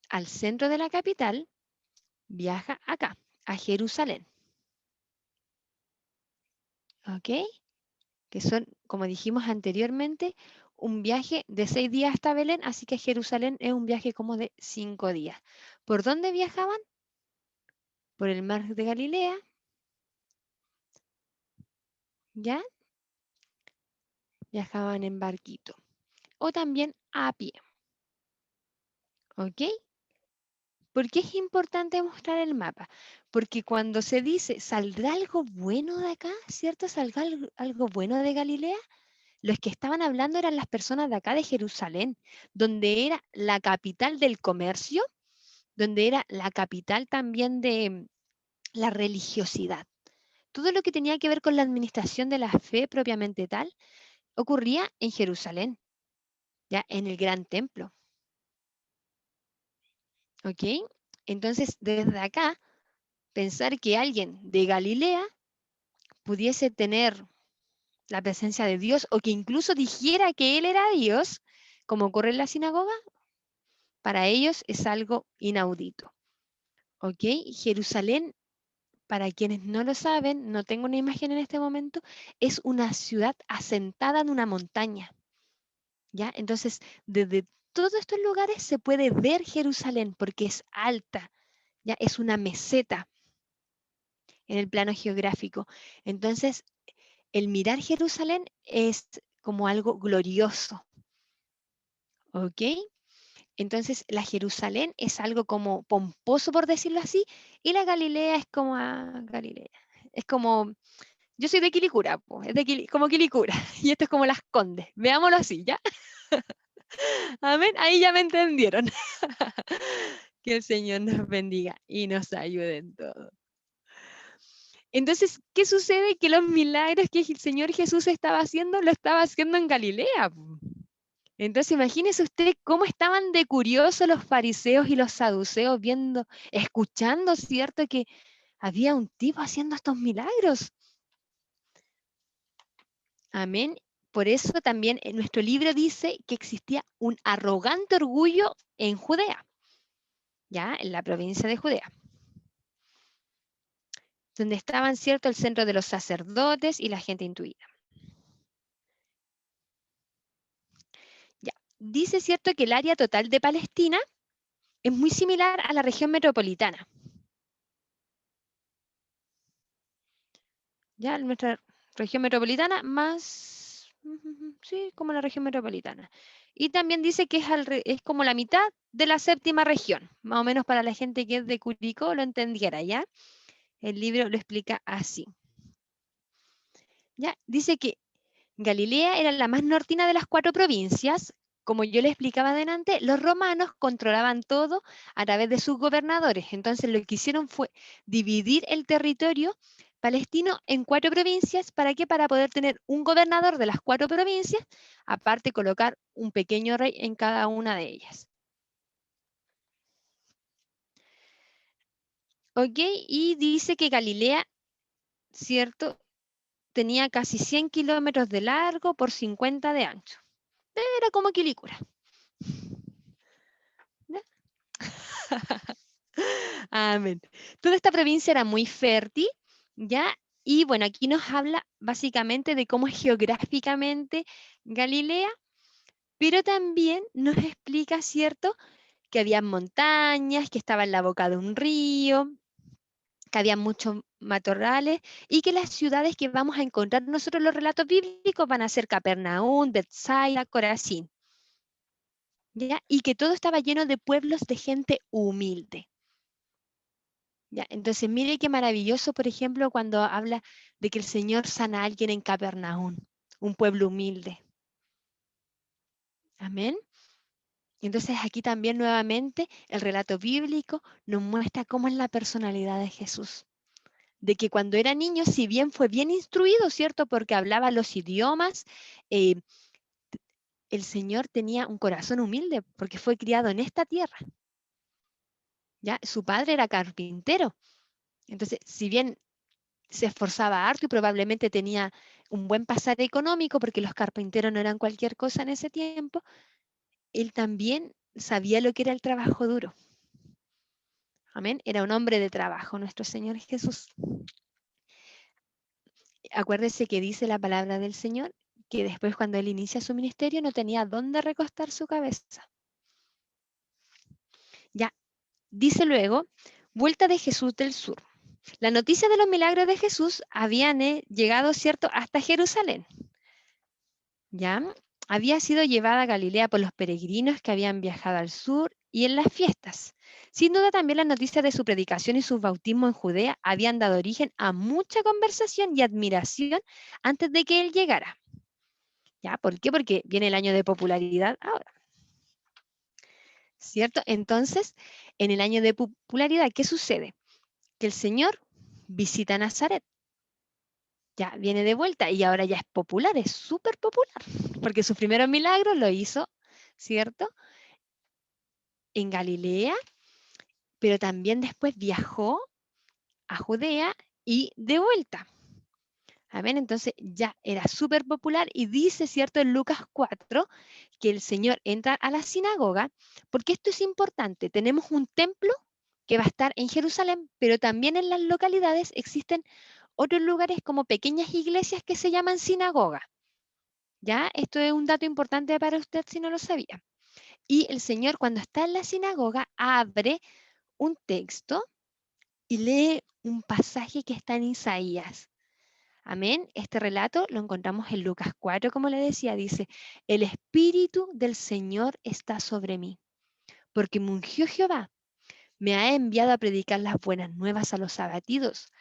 al centro de la capital, viaja acá, a Jerusalén. ¿Ok? Que son, como dijimos anteriormente, un viaje de 6 días hasta Belén, así que Jerusalén es un viaje como de 5 días. ¿Por dónde viajaban? Por el mar de Galilea. ¿Ya? Viajaban en barquito. O también a pie. ¿Ok? ¿Por qué es importante mostrar el mapa? Porque cuando se dice, ¿saldrá algo bueno de acá? ¿Cierto? ¿Saldrá algo bueno de Galilea? Los que estaban hablando eran las personas de acá de Jerusalén, donde era la capital del comercio, donde era la capital también de la religiosidad. Todo lo que tenía que ver con la administración de la fe propiamente tal, ocurría en Jerusalén, ya en el gran templo. ¿Ok? Entonces, desde acá, pensar que alguien de Galilea pudiese tener la presencia de Dios o que incluso dijera que él era Dios, como ocurre en la sinagoga, para ellos es algo inaudito. ¿Ok? Jerusalén, para quienes no lo saben, no tengo una imagen en este momento, es una ciudad asentada en una montaña. ¿Ya? Entonces, desde todos estos lugares se puede ver Jerusalén porque es alta, ¿ya? Es una meseta en el plano geográfico. Entonces, el mirar Jerusalén es como algo glorioso. ¿Ok? Entonces, la Jerusalén es algo como pomposo, por decirlo así, y la Galilea es como Galilea. Es como, yo soy de Quilicura, po, es de como Quilicura, y esto es como Las Condes. Veámoslo así, ¿ya? Amén, ahí ya me entendieron. Que el Señor nos bendiga y nos ayude en todo. Entonces, ¿qué sucede? Que los milagros que el Señor Jesús estaba haciendo, lo estaba haciendo en Galilea, po. Entonces, imagínese usted cómo estaban de curiosos los fariseos y los saduceos viendo, escuchando, ¿cierto? Que había un tipo haciendo estos milagros. Amén. Por eso también en nuestro libro dice que existía un arrogante orgullo en Judea, ya, en la provincia de Judea, donde estaban, ¿cierto?, el centro de los sacerdotes y la gente intuida. Ya. Dice, ¿cierto?, que el área total de Palestina es muy similar a la región metropolitana. Ya, nuestra región metropolitana más, sí, como la región metropolitana. Y también dice que es como la mitad de la séptima región, más o menos para la gente que es de Curicó lo entendiera, ¿ya? El libro lo explica así. ¿Ya? Dice que Galilea era la más nortina de las 4 provincias. Como yo le explicaba adelante, los romanos controlaban todo a través de sus gobernadores. Entonces lo que hicieron fue dividir el territorio palestino en 4 provincias. ¿Para qué? Para poder tener un gobernador de las 4 provincias, aparte colocar un pequeño rey en cada una de ellas. ¿Ok? Y dice que Galilea, ¿cierto?, tenía casi 100 kilómetros de largo por 50 de ancho. Era como Quilicura. ¿Ya? Amén. Toda esta provincia era muy fértil, ¿ya? Y bueno, aquí nos habla básicamente de cómo es geográficamente Galilea, pero también nos explica, ¿cierto?, que había montañas, que estaba en la boca de un río, que había muchos matorrales y que las ciudades que vamos a encontrar nosotros en los relatos bíblicos van a ser Capernaum, Betsaida, Corazín, ¿ya? Y que todo estaba lleno de pueblos de gente humilde. ¿Ya? Entonces, mire qué maravilloso, por ejemplo, cuando habla de que el Señor sana a alguien en Capernaum, un pueblo humilde. Amén. Entonces, aquí también nuevamente el relato bíblico nos muestra cómo es la personalidad de Jesús. De que cuando era niño, si bien fue bien instruido, ¿cierto? Porque hablaba los idiomas, el Señor tenía un corazón humilde porque fue criado en esta tierra. ¿Ya? Su padre era carpintero. Entonces, si bien se esforzaba harto y probablemente tenía un buen pasar económico porque los carpinteros no eran cualquier cosa en ese tiempo, él también sabía lo que era el trabajo duro. Amén. Era un hombre de trabajo, nuestro Señor Jesús. Acuérdese que dice la palabra del Señor que después cuando él inicia su ministerio no tenía dónde recostar su cabeza. Ya, dice luego, vuelta de Jesús del sur. La noticia de los milagros de Jesús habían llegado, ¿cierto?, hasta Jerusalén. ¿Ya? Había sido llevada a Galilea por los peregrinos que habían viajado al sur y en las fiestas. Sin duda también las noticias de su predicación y su bautismo en Judea habían dado origen a mucha conversación y admiración antes de que él llegara. ¿Ya? ¿Por qué? Porque viene el año de popularidad ahora. ¿Cierto? Entonces, en el año de popularidad, ¿qué sucede? Que el Señor visita Nazaret. Ya viene de vuelta y ahora ya es popular, es súper popular, porque sus primeros milagros lo hizo, ¿cierto?, en Galilea, pero también después viajó a Judea y de vuelta. Amén. Entonces ya era súper popular y dice, ¿cierto?, en Lucas 4, que el Señor entra a la sinagoga, porque esto es importante. Tenemos un templo que va a estar en Jerusalén, pero también en las localidades existen otros lugares como pequeñas iglesias que se llaman sinagoga. ¿Ya? Esto es un dato importante para usted si no lo sabía. Y el Señor, cuando está en la sinagoga, abre un texto y lee un pasaje que está en Isaías. Amén. Este relato lo encontramos en Lucas 4, como le decía, dice, el Espíritu del Señor está sobre mí, porque me ungió Jehová, me ha enviado a predicar las buenas nuevas a los abatidos,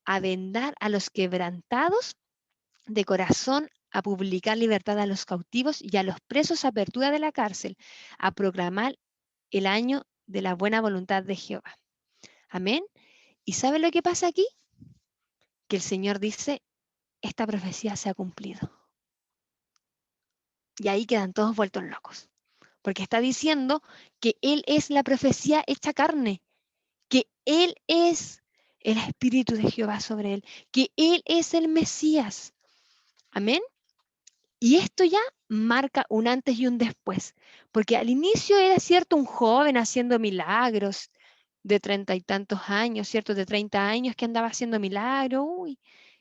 a vendar a los quebrantados de corazón, a publicar libertad a los cautivos y a los presos apertura de la cárcel, a proclamar el año de la buena voluntad de Jehová. Amén. ¿Y sabe lo que pasa aquí? Que el Señor dice, esta profecía se ha cumplido. Y ahí quedan todos vueltos locos, porque está diciendo que Él es la profecía hecha carne, que Él es el Espíritu de Jehová sobre Él, que Él es el Mesías. Amén. Y esto ya marca un antes y un después, porque al inicio era cierto un joven haciendo milagros de 30 y tantos años, cierto, de 30 años que andaba haciendo milagros, uy.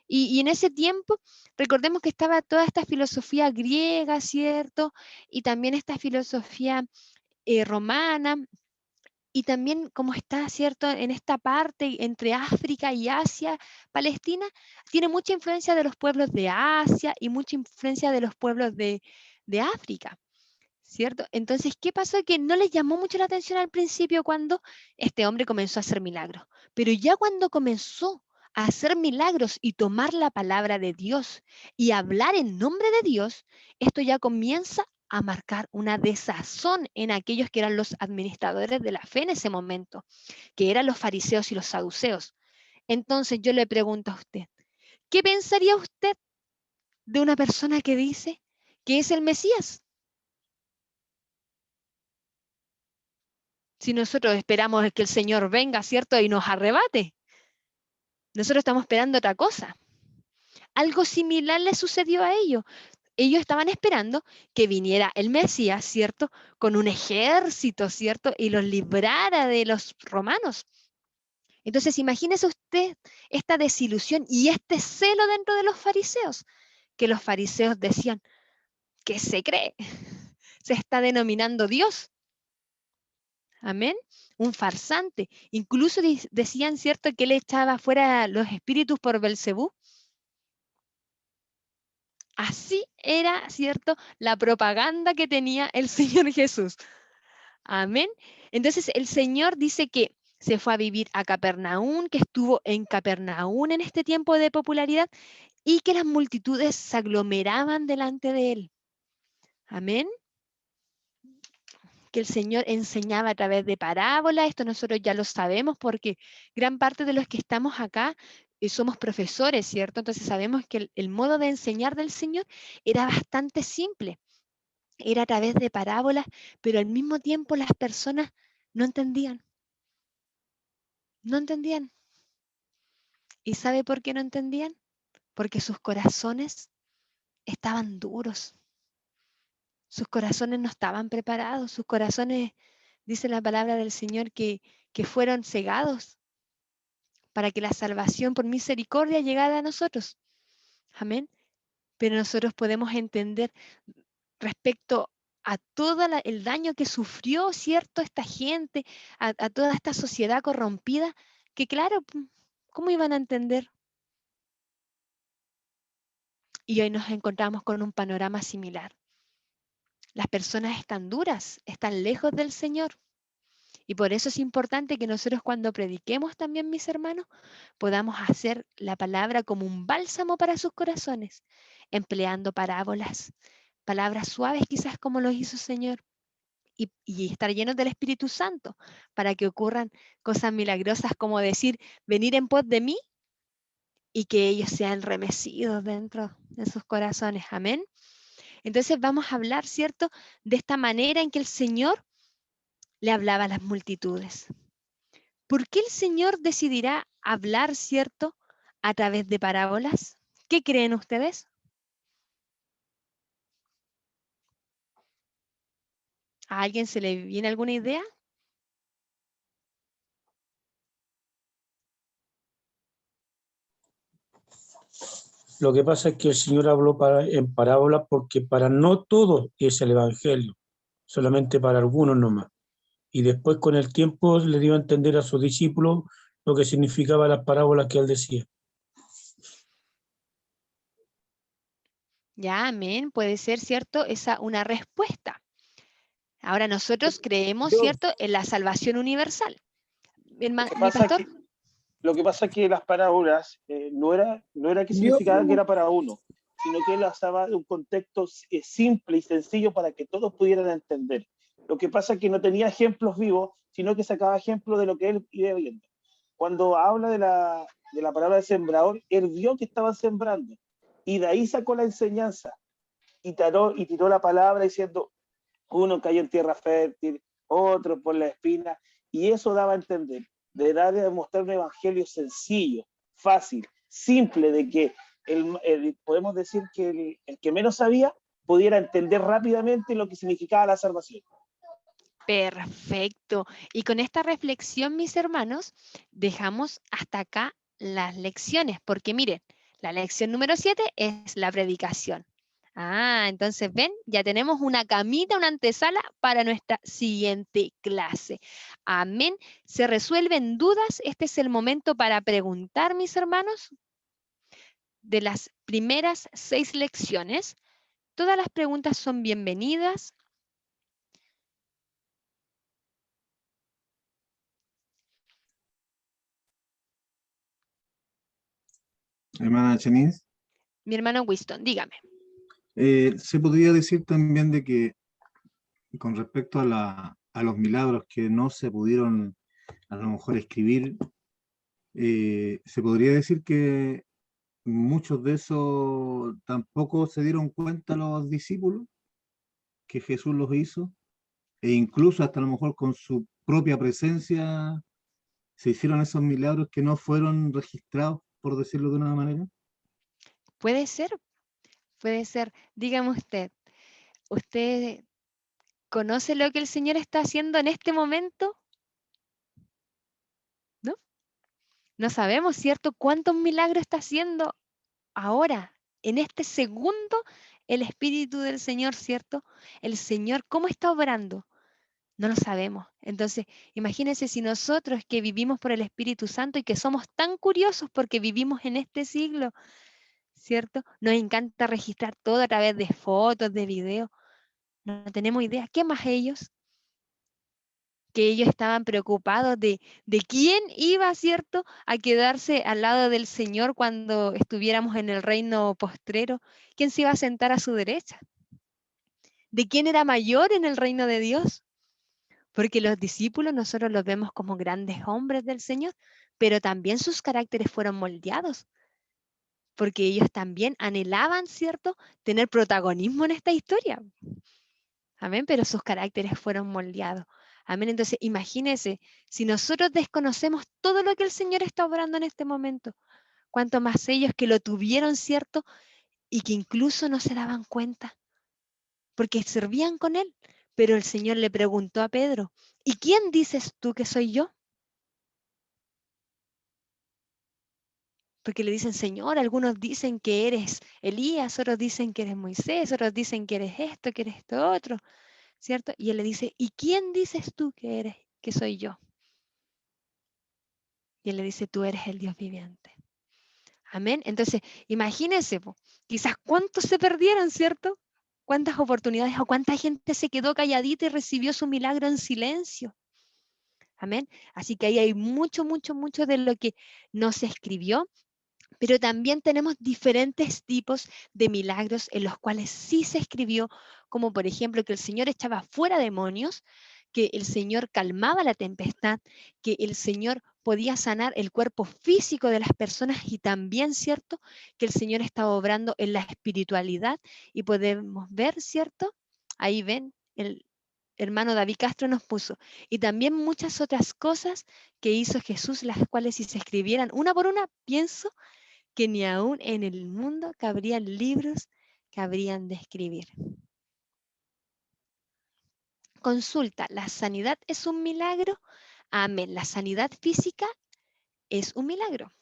Y en ese tiempo, recordemos que estaba toda esta filosofía griega, ¿cierto? Y también esta filosofía romana, y también como está, ¿cierto? En esta parte entre África y Asia, Palestina, tiene mucha influencia de los pueblos de Asia y mucha influencia de los pueblos de África, ¿cierto? Entonces, ¿qué pasó? Que no les llamó mucho la atención al principio cuando este hombre comenzó a hacer milagros, pero ya cuando comenzó a hacer milagros y tomar la palabra de Dios y hablar en nombre de Dios, esto ya comienza a marcar una desazón en aquellos que eran los administradores de la fe en ese momento, que eran los fariseos y los saduceos. Entonces yo le pregunto a usted, ¿qué pensaría usted de una persona que dice que es el Mesías? Si nosotros esperamos que el Señor venga, ¿cierto? Y nos arrebate. Nosotros estamos esperando otra cosa. Algo similar le sucedió a ellos. Ellos estaban esperando que viniera el Mesías, ¿cierto? Con un ejército, ¿cierto? Y los librara de los romanos. Entonces, imagínese usted esta desilusión y este celo dentro de los fariseos, que los fariseos decían, ¿qué se cree? Se está denominando Dios. Amén. Un farsante. Incluso decían, ¿cierto?, que él echaba fuera los espíritus por Belcebú. Así era, ¿cierto?, la propaganda que tenía el Señor Jesús. Amén. Entonces el Señor dice que se fue a vivir a Capernaum, que estuvo en Capernaum en este tiempo de popularidad y que las multitudes se aglomeraban delante de él. Amén. Que el Señor enseñaba a través de parábolas, esto nosotros ya lo sabemos porque gran parte de los que estamos acá somos profesores, ¿cierto? Entonces sabemos que el modo de enseñar del Señor era bastante simple, era a través de parábolas, pero al mismo tiempo las personas no entendían, no entendían. ¿Y sabe por qué no entendían? Porque sus corazones estaban duros, sus corazones no estaban preparados, sus corazones, dice la palabra del Señor, que fueron cegados para que la salvación por misericordia llegara a nosotros. Amén. Pero nosotros podemos entender respecto a todo el daño que sufrió, ¿cierto?, esta gente, a toda esta sociedad corrompida, que claro, ¿cómo iban a entender? Y hoy nos encontramos con un panorama similar. Las personas están duras, están lejos del Señor. Y por eso es importante que nosotros cuando prediquemos también, mis hermanos, podamos hacer la palabra como un bálsamo para sus corazones, empleando parábolas, palabras suaves quizás como lo hizo el Señor, y estar llenos del Espíritu Santo para que ocurran cosas milagrosas como decir, venir en pos de mí y que ellos sean remecidos dentro de sus corazones. Amén. Entonces vamos a hablar, ¿cierto?, de esta manera en que el Señor le hablaba a las multitudes. ¿Por qué el Señor decidirá hablar, cierto, a través de parábolas? ¿Qué creen ustedes? ¿A alguien se le viene alguna idea?
Lo que pasa es que el Señor habló en parábolas porque para no todos es el Evangelio, solamente para algunos nomás. Y después con el tiempo le dio a entender a sus discípulos lo que significaba las parábolas que él decía.
Ya, amén, puede ser, ¿cierto? Esa una respuesta. Ahora nosotros creemos,
Yo,
¿cierto?, en la salvación universal. Mi
pasa
pastor.
lo que pasa es que las parábolas no era que significaba que era para uno, sino que él las daba en un contexto simple y sencillo para que todos pudieran entender. Lo que pasa es que no tenía ejemplos vivos, sino que sacaba ejemplos de lo que él iba viendo. Cuando habla de la palabra de sembrador, él vio que estaban sembrando, y de ahí sacó la enseñanza, y tiró la palabra diciendo, uno cayó en tierra fértil, otro por la espina, y eso daba a entender, de dar a demostrar un evangelio sencillo, fácil, simple, de que podemos decir que el que menos sabía pudiera entender rápidamente lo que significaba la salvación.
Perfecto. Y con esta reflexión, mis hermanos, dejamos hasta acá las lecciones, porque miren, la lección número 7 es la predicación. Entonces ven, ya tenemos una camita, una antesala para nuestra siguiente clase. Amén. ¿Se resuelven dudas? Este es el momento para preguntar, mis hermanos. De las primeras 6 lecciones, todas las preguntas son bienvenidas.
Hermana Chenís,
Mi hermano Winston, dígame.
se podría decir también de que con respecto a los milagros que no se pudieron a lo mejor escribir, se podría decir que muchos de esos tampoco se dieron cuenta los discípulos que Jesús los hizo, e incluso hasta a lo mejor con su propia presencia se hicieron esos milagros que no fueron registrados, por decirlo de una manera.
Puede ser, puede ser. Dígame ¿usted conoce lo que el Señor está haciendo en este momento? ¿No? No sabemos, ¿cierto? ¿Cuántos milagros está haciendo ahora, en este segundo, el Espíritu del Señor, ¿cierto? El Señor, ¿cómo está obrando? No lo sabemos. Entonces, imagínense si nosotros que vivimos por el Espíritu Santo y que somos tan curiosos porque vivimos en este siglo, ¿cierto? Nos encanta registrar todo a través de fotos, de videos. No tenemos idea. ¿Qué más ellos? Que ellos estaban preocupados de quién iba, ¿cierto?, a quedarse al lado del Señor cuando estuviéramos en el reino postrero. ¿Quién se iba a sentar a su derecha? ¿De quién era mayor en el reino de Dios? Porque los discípulos nosotros los vemos como grandes hombres del Señor, pero también sus caracteres fueron moldeados, porque ellos también anhelaban, ¿cierto?, tener protagonismo en esta historia. Amén, pero sus caracteres fueron moldeados. Amén, entonces imagínense, si nosotros desconocemos todo lo que el Señor está obrando en este momento, cuánto más ellos que lo tuvieron, ¿cierto? Y que incluso no se daban cuenta, porque servían con Él. Pero el Señor le preguntó a Pedro, ¿y quién dices tú que soy yo? Porque le dicen, Señor, algunos dicen que eres Elías, otros dicen que eres Moisés, otros dicen que eres esto otro, ¿cierto? Y él le dice, ¿y quién dices tú que eres, que soy yo? Y él le dice, tú eres el Dios viviente. Amén. Entonces, imagínense, quizás cuántos se perdieron, ¿cierto? Cuántas oportunidades o cuánta gente se quedó calladita y recibió su milagro en silencio. Amén. Así que ahí hay mucho de lo que no se escribió, pero también tenemos diferentes tipos de milagros en los cuales sí se escribió, como por ejemplo que el Señor echaba fuera demonios, que el Señor calmaba la tempestad, que el Señor podía sanar el cuerpo físico de las personas y también, ¿cierto?, que el Señor estaba obrando en la espiritualidad y podemos ver, ¿cierto? Ahí ven, el hermano David Castro nos puso, y también muchas otras cosas que hizo Jesús, las cuales si se escribieran una por una, pienso que ni aún en el mundo cabrían libros que habrían de escribir. Consulta, ¿la sanidad es un milagro? Amén. La sanidad física es un milagro.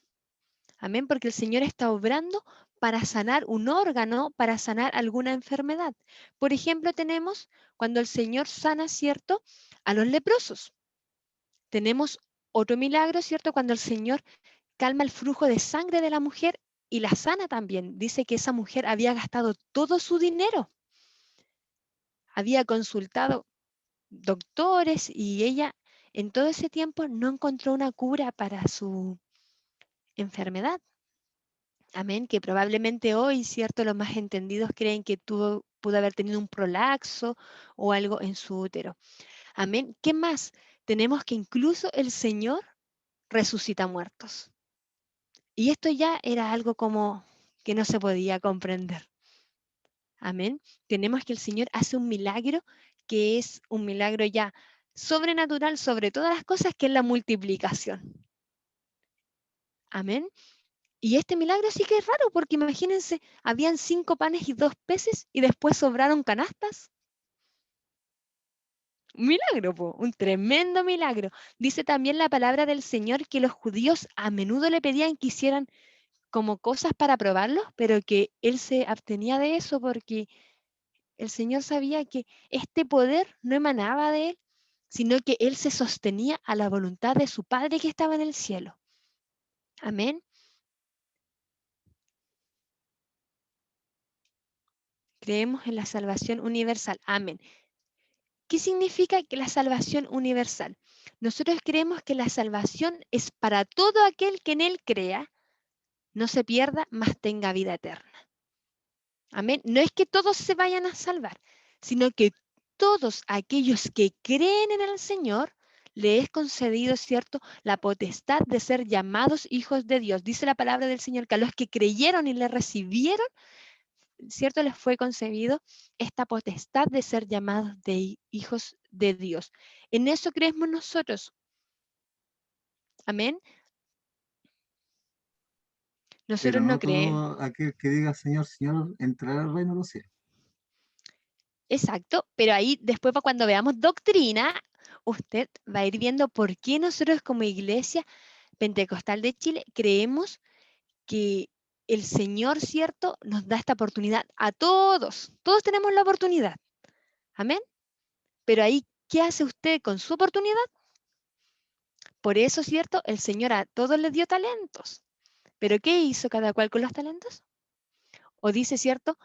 Amén, porque el Señor está obrando para sanar un órgano, para sanar alguna enfermedad. Por ejemplo, tenemos cuando el Señor sana, ¿cierto?, a los leprosos. Tenemos otro milagro, ¿cierto?, cuando el Señor calma el flujo de sangre de la mujer y la sana también. Dice que esa mujer había gastado todo su dinero. Había consultado doctores y ella en todo ese tiempo no encontró una cura para su enfermedad. Amén, que probablemente hoy, ¿cierto?, los más entendidos creen que pudo haber tenido un prolaxo o algo en su útero. Amén. ¿Qué más? Tenemos que incluso el Señor resucita muertos. Y esto ya era algo como que no se podía comprender. Amén. Tenemos que el Señor hace un milagro que es un milagro ya sobrenatural sobre todas las cosas, que es la multiplicación. Amén. Y este milagro sí que es raro, porque imagínense, habían 5 panes y 2 peces y después sobraron canastas. Un milagro, un tremendo milagro. Dice también la palabra del Señor que los judíos a menudo le pedían que hicieran como cosas para probarlos, pero que él se abstenía de eso porque el Señor sabía que este poder no emanaba de él, sino que él se sostenía a la voluntad de su Padre que estaba en el cielo. Amén. Creemos en la salvación universal. Amén. ¿Qué significa que la salvación universal? Nosotros creemos que la salvación es para todo aquel que en él crea, no se pierda, mas tenga vida eterna. Amén. No es que todos se vayan a salvar, sino que todos aquellos que creen en el Señor, le es concedido, ¿cierto?, la potestad de ser llamados hijos de Dios. Dice la palabra del Señor que a los que creyeron y le recibieron, ¿cierto?, les fue concebido esta potestad de ser llamados de hijos de Dios. En eso creemos nosotros. Amén.
Pero
Nosotros no
no
creemos.
todo aquel que diga Señor, Señor, entrará al reino de los cielos.
Exacto, pero ahí después cuando veamos doctrina, usted va a ir viendo por qué nosotros como Iglesia Pentecostal de Chile creemos que el Señor, ¿cierto?, nos da esta oportunidad a todos. Todos tenemos la oportunidad. Amén. Pero ahí, ¿qué hace usted con su oportunidad? Por eso, ¿cierto?, el Señor a todos les dio talentos. ¿Pero qué hizo cada cual con los talentos? O dice, ¿cierto?,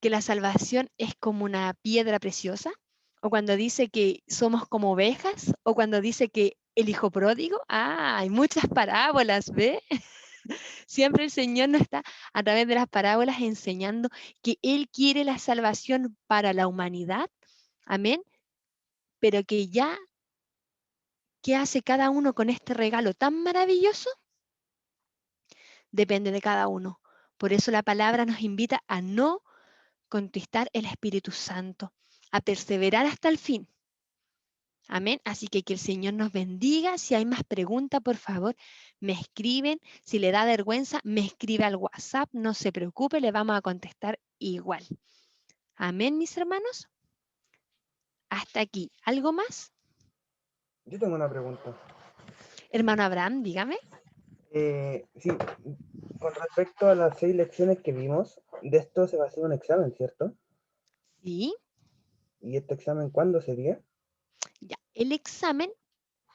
que la salvación es como una piedra preciosa, o cuando dice que somos como ovejas, o cuando dice que el hijo pródigo. Hay muchas parábolas, ¿ve? Siempre el Señor nos está a través de las parábolas enseñando que Él quiere la salvación para la humanidad, amén, pero que ya, ¿qué hace cada uno con este regalo tan maravilloso? Depende de cada uno. Por eso la palabra nos invita a no contristar el Espíritu Santo, a perseverar hasta el fin. Amén. Así que el Señor nos bendiga. Si hay más preguntas, por favor, me escriben. Si le da vergüenza, me escribe al WhatsApp. No se preocupe, le vamos a contestar igual. Amén, mis hermanos. Hasta aquí. ¿Algo más?
Yo tengo una pregunta.
Hermano Abraham, dígame.
Sí, con respecto a las 6 lecciones que vimos, de esto se va a hacer un examen, ¿cierto?
Sí.
¿Y este examen cuándo sería?
Ya, el examen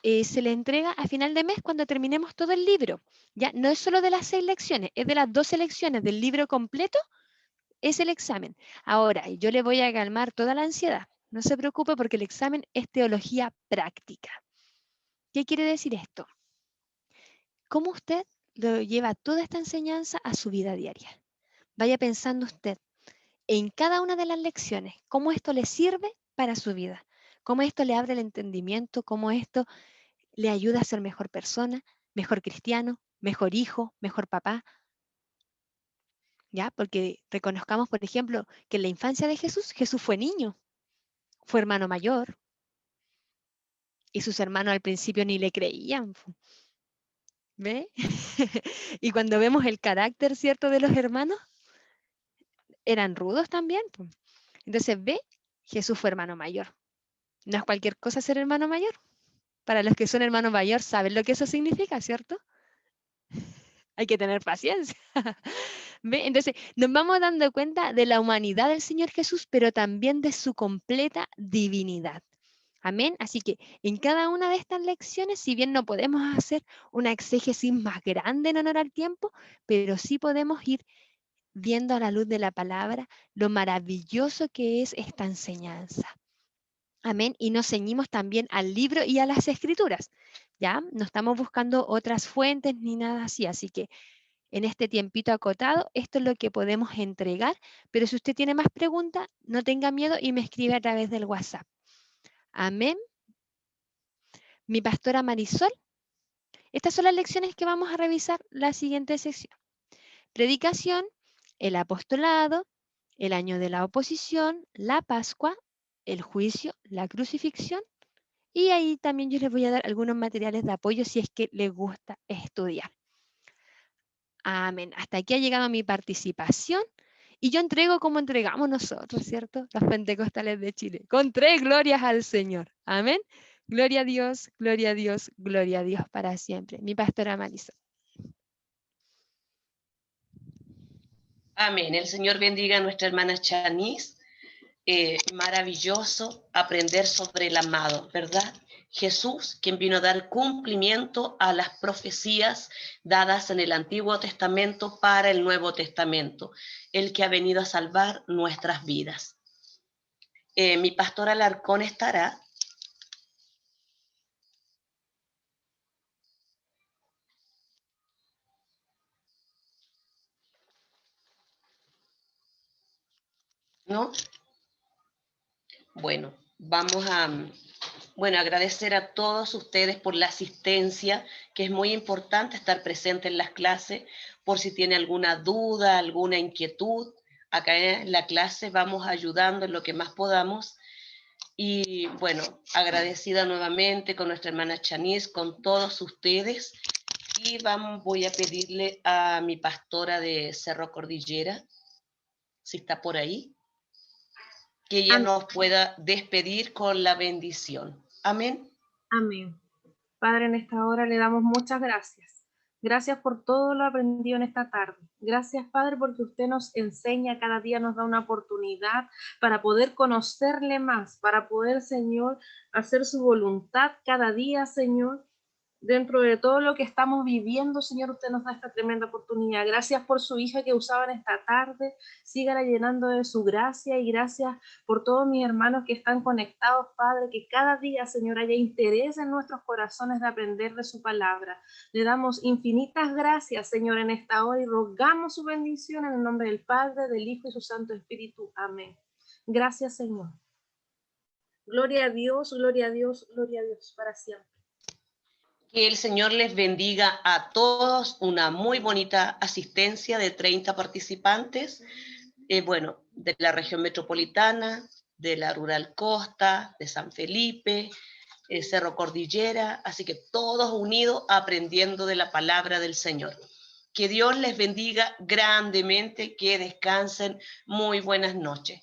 se le entrega a final de mes cuando terminemos todo el libro. Ya, no es solo de las 6 lecciones, es de las 12 lecciones del libro completo, es el examen. Ahora, yo le voy a calmar toda la ansiedad. No se preocupe porque el examen es teología práctica. ¿Qué quiere decir esto? ¿Cómo usted lo lleva toda esta enseñanza a su vida diaria? Vaya pensando usted en cada una de las lecciones, cómo esto le sirve para su vida, cómo esto le abre el entendimiento, cómo esto le ayuda a ser mejor persona, mejor cristiano, mejor hijo, mejor papá. ¿Ya? Porque reconozcamos, por ejemplo, que en la infancia de Jesús, Jesús fue niño, fue hermano mayor, y sus hermanos al principio ni le creían. ¿Ve? Y cuando vemos el carácter, ¿cierto?, de los hermanos, eran rudos también, po. Entonces, ve, Jesús fue hermano mayor. No es cualquier cosa ser hermano mayor. Para los que son hermano mayor, saben lo que eso significa, ¿cierto? Hay que tener paciencia. ¿Ve? Entonces, nos vamos dando cuenta de la humanidad del Señor Jesús, pero también de su completa divinidad. Amén. Así que en cada una de estas lecciones, si bien no podemos hacer una exégesis más grande en honor al tiempo, pero sí podemos ir viendo a la luz de la palabra lo maravilloso que es esta enseñanza. Amén. Y nos ceñimos también al libro y a las escrituras. ¿Ya? No estamos buscando otras fuentes ni nada así. Así que en este tiempito acotado, esto es lo que podemos entregar. Pero si usted tiene más preguntas, no tenga miedo y me escribe a través del WhatsApp. Amén. Mi pastora Marisol. Estas son las lecciones que vamos a revisar la siguiente sección. Predicación, el apostolado, el año de la oposición, la Pascua, el juicio, la crucifixión, y ahí también yo les voy a dar algunos materiales de apoyo si es que les gusta estudiar. Amén. Hasta aquí ha llegado mi participación y yo entrego como entregamos nosotros, ¿cierto? Los pentecostales de Chile, con 3 glorias al Señor. Amén. Gloria a Dios, gloria a Dios, gloria a Dios para siempre. Mi pastora Marisol.
Amén. El Señor bendiga a nuestra hermana Chanis. Maravilloso aprender sobre el amado, ¿verdad? Jesús, quien vino a dar cumplimiento a las profecías dadas en el Antiguo Testamento para el Nuevo Testamento, el que ha venido a salvar nuestras vidas. Mi pastora Alarcón estará. ¿No? Bueno, vamos a agradecer a todos ustedes por la asistencia, que es muy importante estar presente en las clases, por si tiene alguna duda, alguna inquietud. Acá en la clase vamos ayudando en lo que más podamos. Y bueno, agradecida nuevamente con nuestra hermana Chanis, con todos ustedes. Y voy a pedirle a mi pastora de Cerro Cordillera, si está por ahí, que ella nos pueda despedir con la bendición. Amén.
Amén. Padre, en esta hora le damos muchas gracias. Gracias por todo lo aprendido en esta tarde. Gracias, Padre, porque usted nos enseña, cada día nos da una oportunidad para poder conocerle más, para poder, Señor, hacer su voluntad cada día, Señor. Dentro de todo lo que estamos viviendo, Señor, usted nos da esta tremenda oportunidad. Gracias por su hija que usaba en esta tarde. Sígala llenando de su gracia y gracias por todos mis hermanos que están conectados, Padre, que cada día, Señor, haya interés en nuestros corazones de aprender de su palabra. Le damos infinitas gracias, Señor, en esta hora y rogamos su bendición en el nombre del Padre, del Hijo y su Santo Espíritu. Amén. Gracias, Señor. Gloria a Dios, gloria a Dios, gloria a Dios para siempre.
Que el Señor les bendiga a todos, una muy bonita asistencia de 30 participantes, de la región metropolitana, de la rural costa, de San Felipe, Cerro Cordillera, así que todos unidos aprendiendo de la palabra del Señor. Que Dios les bendiga grandemente, que descansen, muy buenas noches.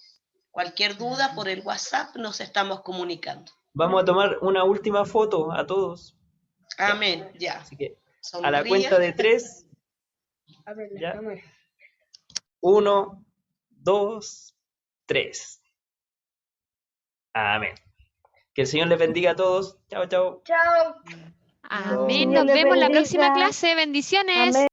Cualquier duda por el WhatsApp nos estamos comunicando.
Vamos a tomar una última foto a todos.
Amén, ya.
Así que
Sonríe.
a la cuenta de 3.
A ver, la
¿Ya?
cámara.
1, 2, 3. Amén. Que el Señor les bendiga a todos. Chao, chao.
Chao.
Amén.
Señor
Nos
les
vemos en la
bendiga.
próxima clase. Bendiciones.
Amén.